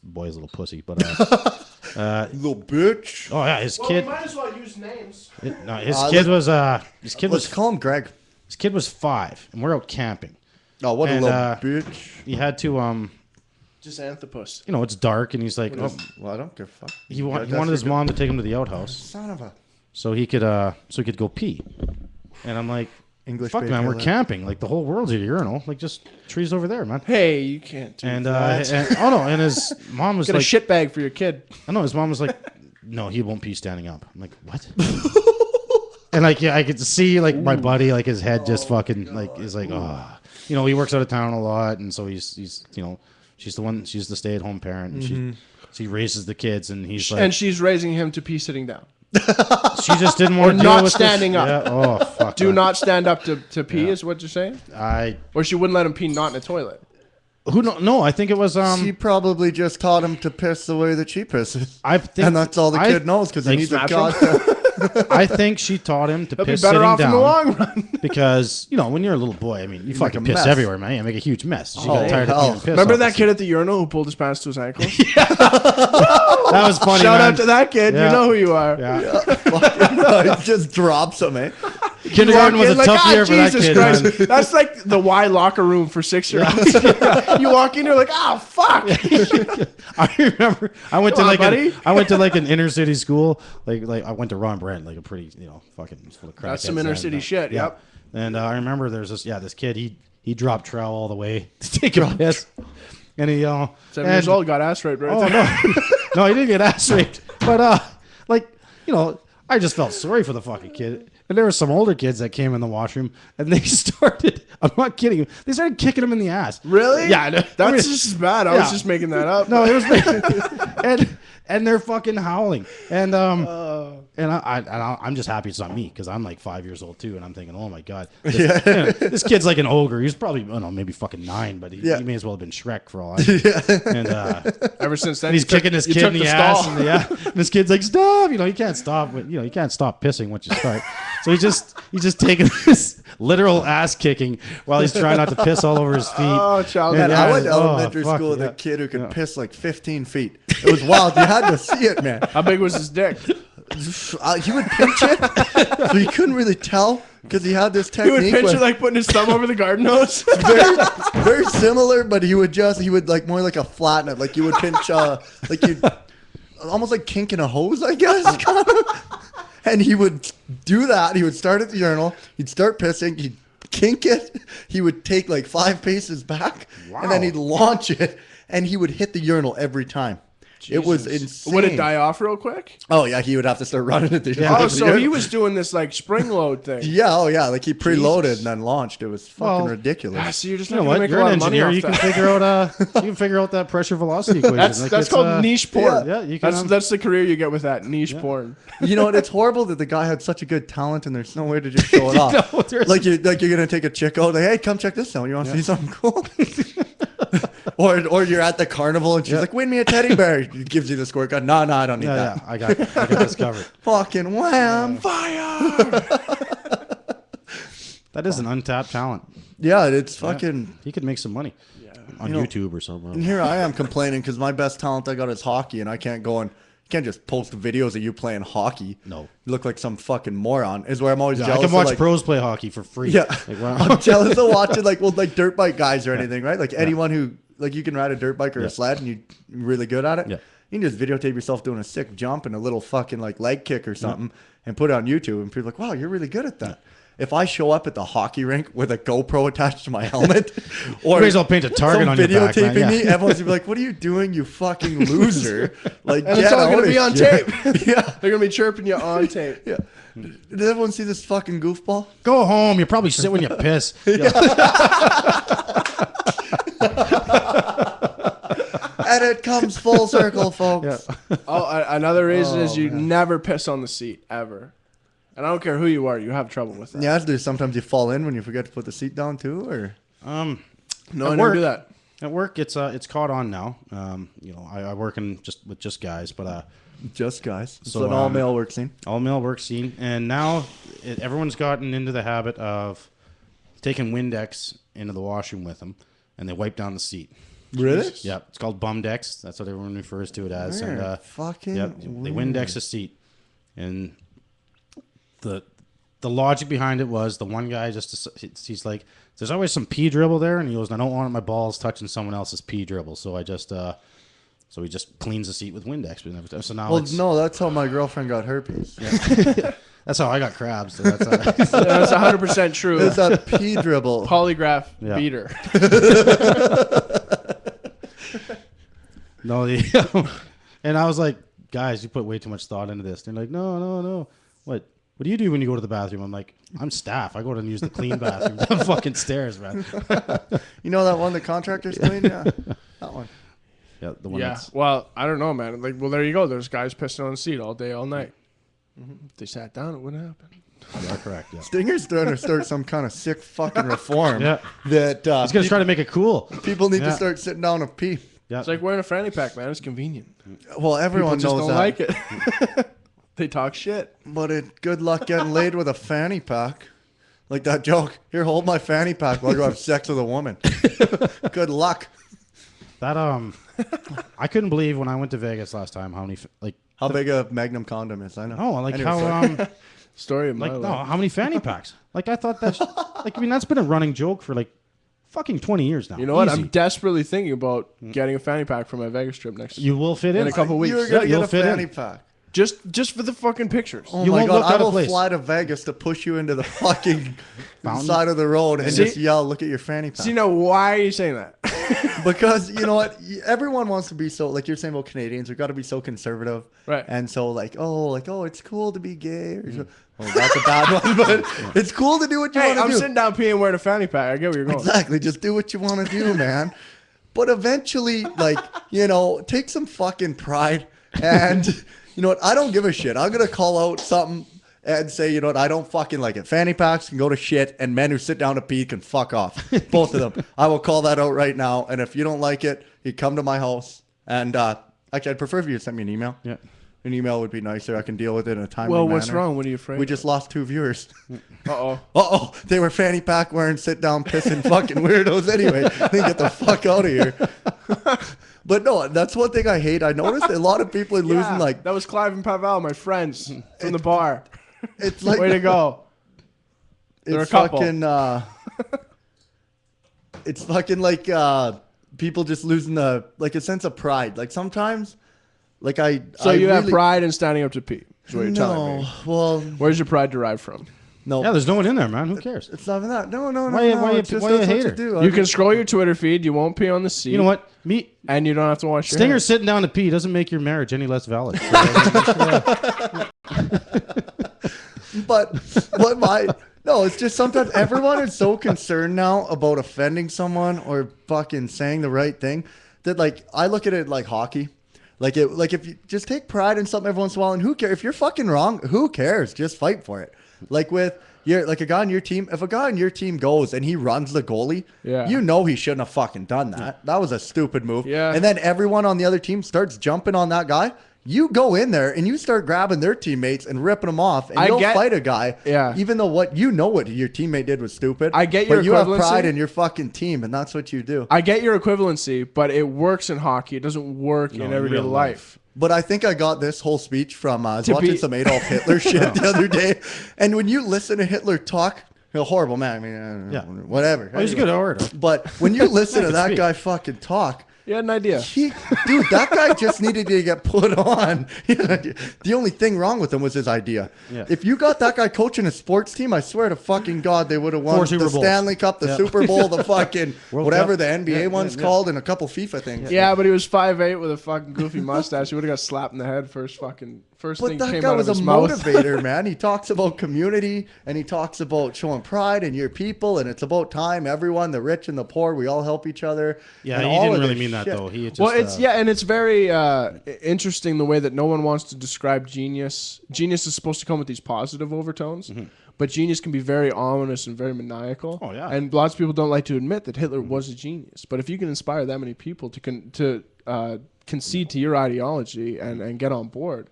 boy's a little pussy. But Little bitch. oh yeah, his Well, kid. we might as well use names. Let's call him Greg. His kid was 5, and we're out camping. Oh, what a And, little bitch. He had to Just Anthropus. it's dark, and he's like, Well, I don't give a fuck. he wanted his mom to take him to the outhouse Son of a so he could go pee. And I'm like, English. fuck, man, we're camping. Like, the whole world's a urinal. Like, just trees over there, man. Hey, you can't do that. And his mom was Get like, a shit bag for your kid. I know his mom was like, no, he won't pee standing up. I'm like, what? And like, yeah, I could see like my buddy, like his head just fucking like is like, he works out of town a lot, and so he's she's the stay-at-home parent, and she raises the kids, and he's like, And she's raising him to pee sitting down. she just didn't want to deal not with standing this. up. Yeah. Oh fuck. Do man. not stand up to pee is what you're saying? Or she wouldn't let him pee not in a toilet. No, I think it was She probably just taught him to piss the way that she pisses. I think, And that's all the kid knows because he like, needs a smash goddamn. I think she taught him to He'll be piss better sitting off down in the long run. because when you're a little boy, I mean, you fucking make a piss mess. everywhere, man. You make a huge mess. She got tired hell. of piss. Remember off that the kid at the urinal who pulled his pants to his ankles? That was funny. Shout man. out to that kid. Yeah. You know who you are. Yeah. He just drops him, eh? Kindergarten was a tough year for that Jesus kid. Christ. Man. That's like the Y locker room for 6-year-olds. You walk in, you're like, oh, fuck. I remember I went Come to on, buddy. I went to like an inner city school. Like I went to Ron Brent, like a pretty fucking full of crackheads. That's some inner city shit. Yeah. Yep. And I remember there's this kid. He dropped trowel all the way to take a piss, and he 7 years old, got ass raped right there. No, he didn't get ass raped, but I just felt sorry for the fucking kid. And there were some older kids that came in the washroom, and they started. I'm not kidding you. They started kicking him in the ass. Really? Yeah. That's just as bad. I was Yeah. just making that up. No, it was and they're fucking howling, and I'm just happy it's not me because I'm like 5 years old too, and I'm thinking, oh my god, this kid's like an ogre. He's probably maybe fucking 9, but he may as well have been Shrek for all I know. And Ever since then, he's kicking this kid in the ass, stall. and this kid's like, stop! You can't stop. You can't stop pissing once you start. So he's just taking this literal ass kicking while he's trying not to piss all over his feet. Oh, child. Man, Yeah. I went to elementary school with a kid who could piss like 15 feet. It was wild. You had to see it, man. How big was his dick? He would pinch it, so you couldn't really tell because he had this He technique. would pinch it like putting his thumb over the garden hose. very similar, but he would like more like a flatten it. Like you would pinch, like you, almost like kinking a hose, I guess. Kind of. And he would do that. He would start at the urinal. He'd start pissing. He'd kink it. He would take like 5 paces back, and then he'd launch it, and he would hit the urinal every time. It was insane. Would it die off real quick? Oh yeah, he would have to start running it. Oh, so he was doing this like spring load thing. Yeah, oh yeah, like he preloaded and then launched. It was fucking ridiculous. So you're just you know what? You're an engineer. You can figure out that pressure velocity equation. That's called niche porn. Yeah, you can. That's the career you get with that niche porn. You know what? It's horrible that the guy had such a good talent and there's no way to just show it off. Like you're gonna take a chick out. Like, hey, come check this out. You want to see something cool? or you're at the carnival and she's like, win me a teddy bear. He gives you the squirt gun. No, I don't need that. Yeah, I got this covered. Fucking wham! Fire! That is an untapped talent. Yeah, it's fucking. He could make some money on YouTube or something. And here I am complaining because my best talent I got is hockey, and I can't go and can't just post videos of you playing hockey. No, you look like some fucking moron. Is where I'm always jealous. I can watch pros play hockey for free. Yeah, like, wow. I'm jealous of watching like dirt bike guys or anything, right? Like anyone who like you can ride a dirt bike or a sled and you're really good at it. Yeah. You can just videotape yourself doing a sick jump and a little fucking like leg kick or something and put it on YouTube and people are like, wow, you're really good at that. If I show up at the hockey rink with a GoPro attached to my helmet, or I'll paint a target on your back, videotaping me, everyone's gonna be like, "What are you doing, you fucking loser?" Like, and it's all gonna be on tape. Yeah, they're gonna be chirping you on tape. Yeah. Did everyone see this fucking goofball? Go home. You probably sit when you piss. And it comes full circle, folks. Yeah. Oh, another reason is you never piss on the seat ever. And I don't care who you are, you have trouble with that. Yeah, there's sometimes you fall in when you forget to put the seat down too, or no, I never do that. At work, it's caught on now. You know, I work with just guys, but just guys. So an all male work scene. All male work scene, and now everyone's gotten into the habit of taking Windex into the washroom with them, and they wipe down the seat. Really? Yeah, it's called Bumdex. That's what everyone refers to it as. Weird. And fucking they Windex a seat, and the logic behind it was the one guy he's like, there's always some pee dribble there, and he goes, I don't want my balls touching someone else's pee dribble, so I just so he just cleans the seat with Windex. So now no, that's how my girlfriend got herpes. Yeah. That's how I got crabs. So that's 100% true. It's a pee dribble. Polygraph beater. No, and I was like, guys, you put way too much thought into this. They're like, no. What do you do when you go to the bathroom? I'm like, I'm staff. I go to use the clean bathroom. The fucking stairs, man. You know that one the contractors clean? Yeah, that one. Yeah, the one. Yeah. Well, I don't know, man. Like, well, there you go. There's guys pissing on the seat all day, all night. If they sat down, it wouldn't happen. Yeah, correct. Yeah. Stinger's trying to start some kind of sick fucking reform. Yeah. That he's gonna try to make it cool. People need to start sitting down and pee. Yeah. It's like wearing a fanny pack, man. It's convenient. Well, everyone People knows just don't that. like it. They talk shit. But good luck getting laid with a fanny pack. Like that joke. Here, hold my fanny pack while you have sex with a woman. Good luck. That I couldn't believe when I went to Vegas last time how big a Magnum condom is. I know. Oh, like how story of my life. No, how many fanny packs? Like I thought that's that's been a running joke for like fucking 20 years now. You know what? I'm desperately thinking about getting a fanny pack for my Vegas trip next. You will fit in a couple weeks. You're gonna get a fanny pack. Just for the fucking pictures. Oh my god! I will fly to Vegas to push you into the fucking side of the road and just yell, "Look at your fanny pack." So why are you saying that? Because you know what? Everyone wants to be so, like you're saying about Canadians, we've got to be so conservative, right? And so oh, it's cool to be gay. Or well, that's a bad one, but it's cool to do what you want to do. I'm sitting down peeing wearing a fanny pack. I get where you're going. Exactly. Just do what you want to do, man. But eventually, take some fucking pride and. You know what? I don't give a shit. I'm going to call out something and say, you know what? I don't fucking like it. Fanny packs can go to shit, and men who sit down to pee can fuck off. Both of them. I will call that out right now. And if you don't like it, you come to my house. And actually, I'd prefer if you send me an email. Yeah. An email would be nicer. I can deal with it in a timely manner. Well, what's wrong? What are you afraid We just lost 2 viewers. Uh-oh. They were fanny pack wearing, sit down, pissing fucking weirdos anyway. They get the fuck out of here. But no, that's one thing I hate. I noticed a lot of people are losing like... That was Clive and Pavel, my friends from the bar. It's like... Way to go. They're a couple. It's fucking like people just losing a sense of pride. Like sometimes... So you have pride in standing up to pee, is what you're telling me. Well... Where's your pride derived from? No. Yeah, there's no one in there, man. Who cares? It's not even that. No. Why you a hater? You can scroll your Twitter feed. You won't pee on the seat. You know what? And you don't have to wash your Stinger hands. sitting down to pee doesn't make your marriage any less valid. But no, it's just sometimes everyone is so concerned now about offending someone or fucking saying the right thing that like I look at it like hockey. Like if you just take pride in something every once in a while, and who cares if you're fucking wrong? Who cares? Just fight for it. Like with like a guy on your team. If a guy on your team goes and he runs the goalie, you know he shouldn't have fucking done that. That was a stupid move. Yeah. And then everyone on the other team starts jumping on that guy. You go in there and you start grabbing their teammates and ripping them off, and you'll fight a guy. Yeah. Even though what your teammate did was stupid. I get your but you have pride equivalency. in your fucking team, and that's what you do. I get your equivalency, but it works in hockey. It doesn't work in everyday real life. But I think I got this whole speech from I was watching some Adolf Hitler shit the other day, and when you listen to Hitler talk, he's a horrible man. I mean, whatever. Well, he's a good orator. But when you listen to that guy fucking talk, You had an idea. Dude, that guy just needed to get put on. The only thing wrong with him was his idea. Yeah. If you got that guy coaching a sports team, I swear to fucking God, they would have won the Stanley Cup, the Super Bowl, the fucking whatever the NBA one's called, and a couple FIFA things. Yeah, but he was 5'8" with a fucking goofy mustache. He would have got slapped in the head first thing But that came guy out was of a his mouth. motivator, man. He talks about community, and he talks about showing pride in your people, and it's about time. Everyone, the rich and the poor, we all help each other. Yeah, and he all didn't of really this mean that shit. though. He just, Well, and it's very interesting the way that no one wants to describe genius. Genius is supposed to come with these positive overtones, but genius can be very ominous and very maniacal. Oh, yeah. And lots of people don't like to admit that Hitler was a genius. But if you can inspire that many people to concede to your ideology and get on board,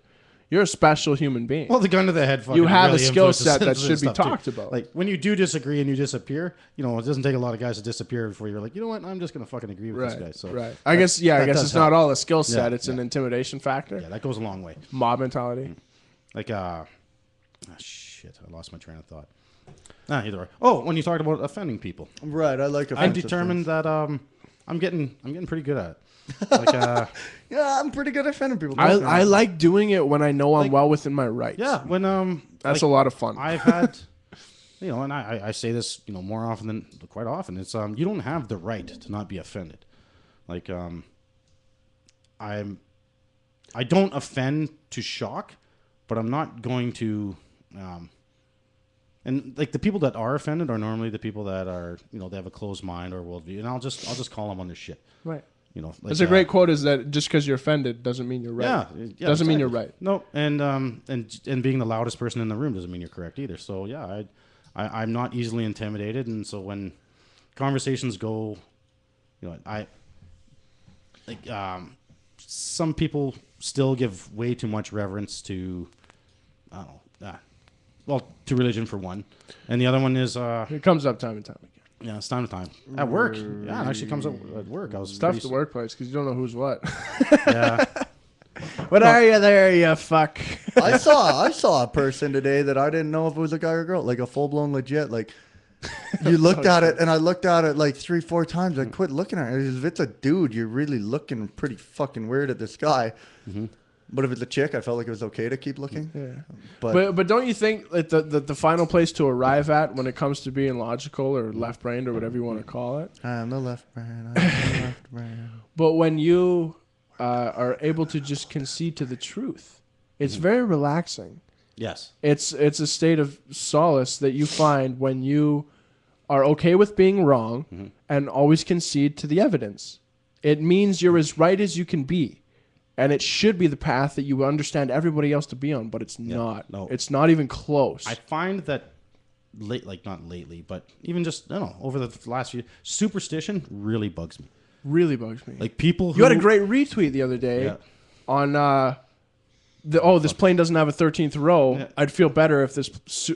you're a special human being. Well, the gun to the head. You have really a skill influences set that stuff should be too. talked about. Like when you do disagree and you disappear, it doesn't take a lot of guys to disappear before you're like, you know what, I'm just gonna fucking agree with this guy. So I guess it's not all a skill set. Yeah, It's an intimidation factor. Yeah, that goes a long way. Mob mentality. Like shit, I lost my train of thought. Either way. Oh, when you talked about offending people, Right, I like. I'm determined that I'm getting pretty good at it. Like yeah, I'm pretty good at offending people. I like doing it when I know I'm well within my rights. yeah, when That's a lot of fun. I've had, and I say this, more often than quite often. It's you don't have the right to not be offended. Like I don't offend to shock, but I'm not going to. And like the people that are offended are normally the people that are they have a closed mind or worldview, and I'll just call them on their shit. Right. Like, it's a great quote. Is that just because you're offended doesn't mean you're right? Yeah, doesn't mean you're right. No, and being the loudest person in the room doesn't mean you're correct either. So yeah, I'm not easily intimidated, and so when conversations go, some people still give way too much reverence to, to religion for one, and the other one is it comes up time and time again. Yeah, it's time to time. At work. Yeah, it actually comes up at work. I was It's tough at the workplace because you don't know who's what. Yeah. What are you there, you fuck? I saw a person today that I didn't know if it was a guy or a girl, like a full blown legit. Like you looked at it, and I looked at it like 3-4 times. I quit looking at it. If it's a dude, you're really looking pretty fucking weird at this guy. Mm-hmm. But if it's a chick, I felt like it was okay to keep looking. Yeah. But don't you think like the final place to arrive at when it comes to being logical or left-brained or whatever you want to call it? I'm the left brain. I'm the left brain. But when you are able to just concede to the truth, it's very relaxing. Yes. It's a state of solace that you find when you are okay with being wrong and always concede to the evidence. It means you're as right as you can be. And it should be the path that you understand everybody else to be on, but it's not. No. It's not even close. I find that not lately, but even just over the last few, superstition really bugs me. Really bugs me. Like people who you had a great retweet the other day on this plane doesn't have a 13th row. Yeah. I'd feel better if this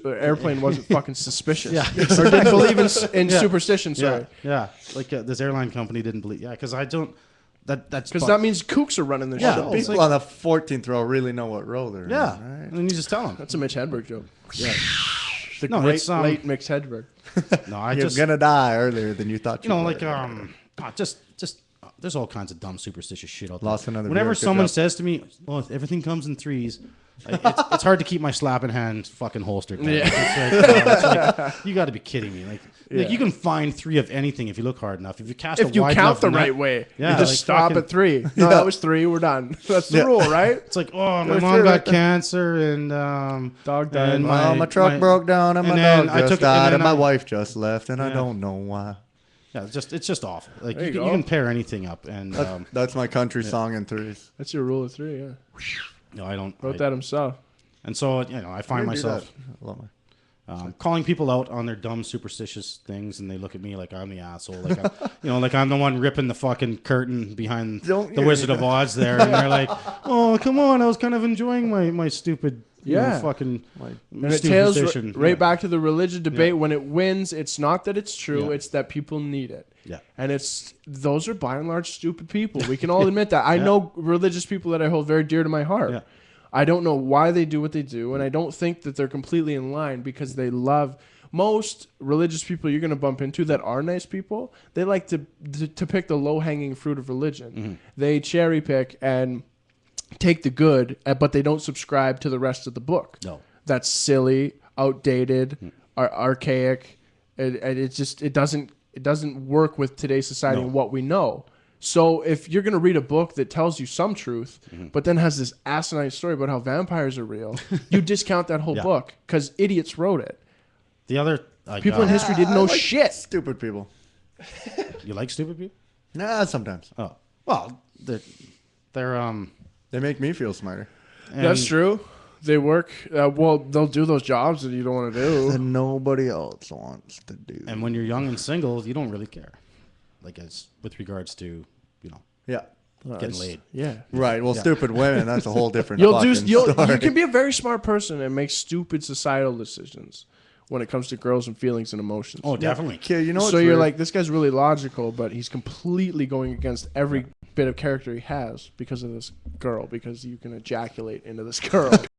airplane wasn't fucking suspicious. Or didn't believe in superstition. Sorry. Yeah. Like this airline company didn't believe. Yeah, because I don't. That's because that means kooks are running the show. People on the 14th row really know what row they're in. Yeah, right? and then you just tell them. That's a Mitch Hedberg joke. Yeah, the great late Mitch Hedberg. No, you're gonna die earlier than you thought. There's all kinds of dumb superstitious shit out there. Lost another. Whenever someone says to me, "Well, if everything comes in threes," It's hard to keep my slapping hand fucking holstered. Yeah. It's like, you got to be kidding me. Like you can find 3 of anything if you look hard enough. If you cast, if you wide count enough the net, right way, yeah, you just like stop fucking, at 3. No, that was 3. We're done. That's the rule, right? It's like, oh, my That's mom it, got right there. cancer and Dog died. and My truck broke down and my then dog I just took- died and and then my I- wife just left and I Yeah. don't know why. yeah, it's just awful. Like There you you can, go. you can pair anything up, and That's my country song in 3s. That's your rule of 3. Yeah, no, I don't. wrote that himself. And so I find myself I love my- calling people out on their dumb superstitious things, and they look at me like I'm the asshole, like like I'm the one ripping the fucking curtain behind Don't the you- Wizard of Oz there, and they're like, "Oh, come on, I was kind of enjoying my stupid, fucking And it tails superstition." right Yeah. back to the religion debate. Yeah. When it wins, it's not that it's true; Yeah. it's that people need it. Yeah. And those are by and large stupid people. We can all admit that. I know religious people that I hold very dear to my heart. Yeah. I don't know why they do what they do, and I don't think that they're completely in line because they love. Most religious people you're going to bump into that are nice people, they like to pick the low-hanging fruit of religion. Mm-hmm. They cherry pick and take the good, but they don't subscribe to the rest of the book. No. That's silly, outdated, archaic, and it doesn't work with today's society and what we know. So if you're going to read a book that tells you some truth, but then has this asinine story about how vampires are real, you discount that whole book because idiots wrote it. The other People in history didn't know I like shit. Stupid people. You like stupid people? Nah, sometimes. Oh, well, they're They make me feel smarter. That's true. They work. Well, they'll do those jobs that you don't want to do. That nobody else wants to do. And when you're young and single, you don't really care, like as with regards to Yeah. getting laid. Yeah. Right. Well, stupid women, that's a whole different You story. can be a very smart person and make stupid societal decisions when it comes to girls and feelings and emotions. Oh, definitely. Okay, you know what's So you're weird? like, this guy's really logical, but he's completely going against every bit of character he has because of this girl, because you can ejaculate into this girl.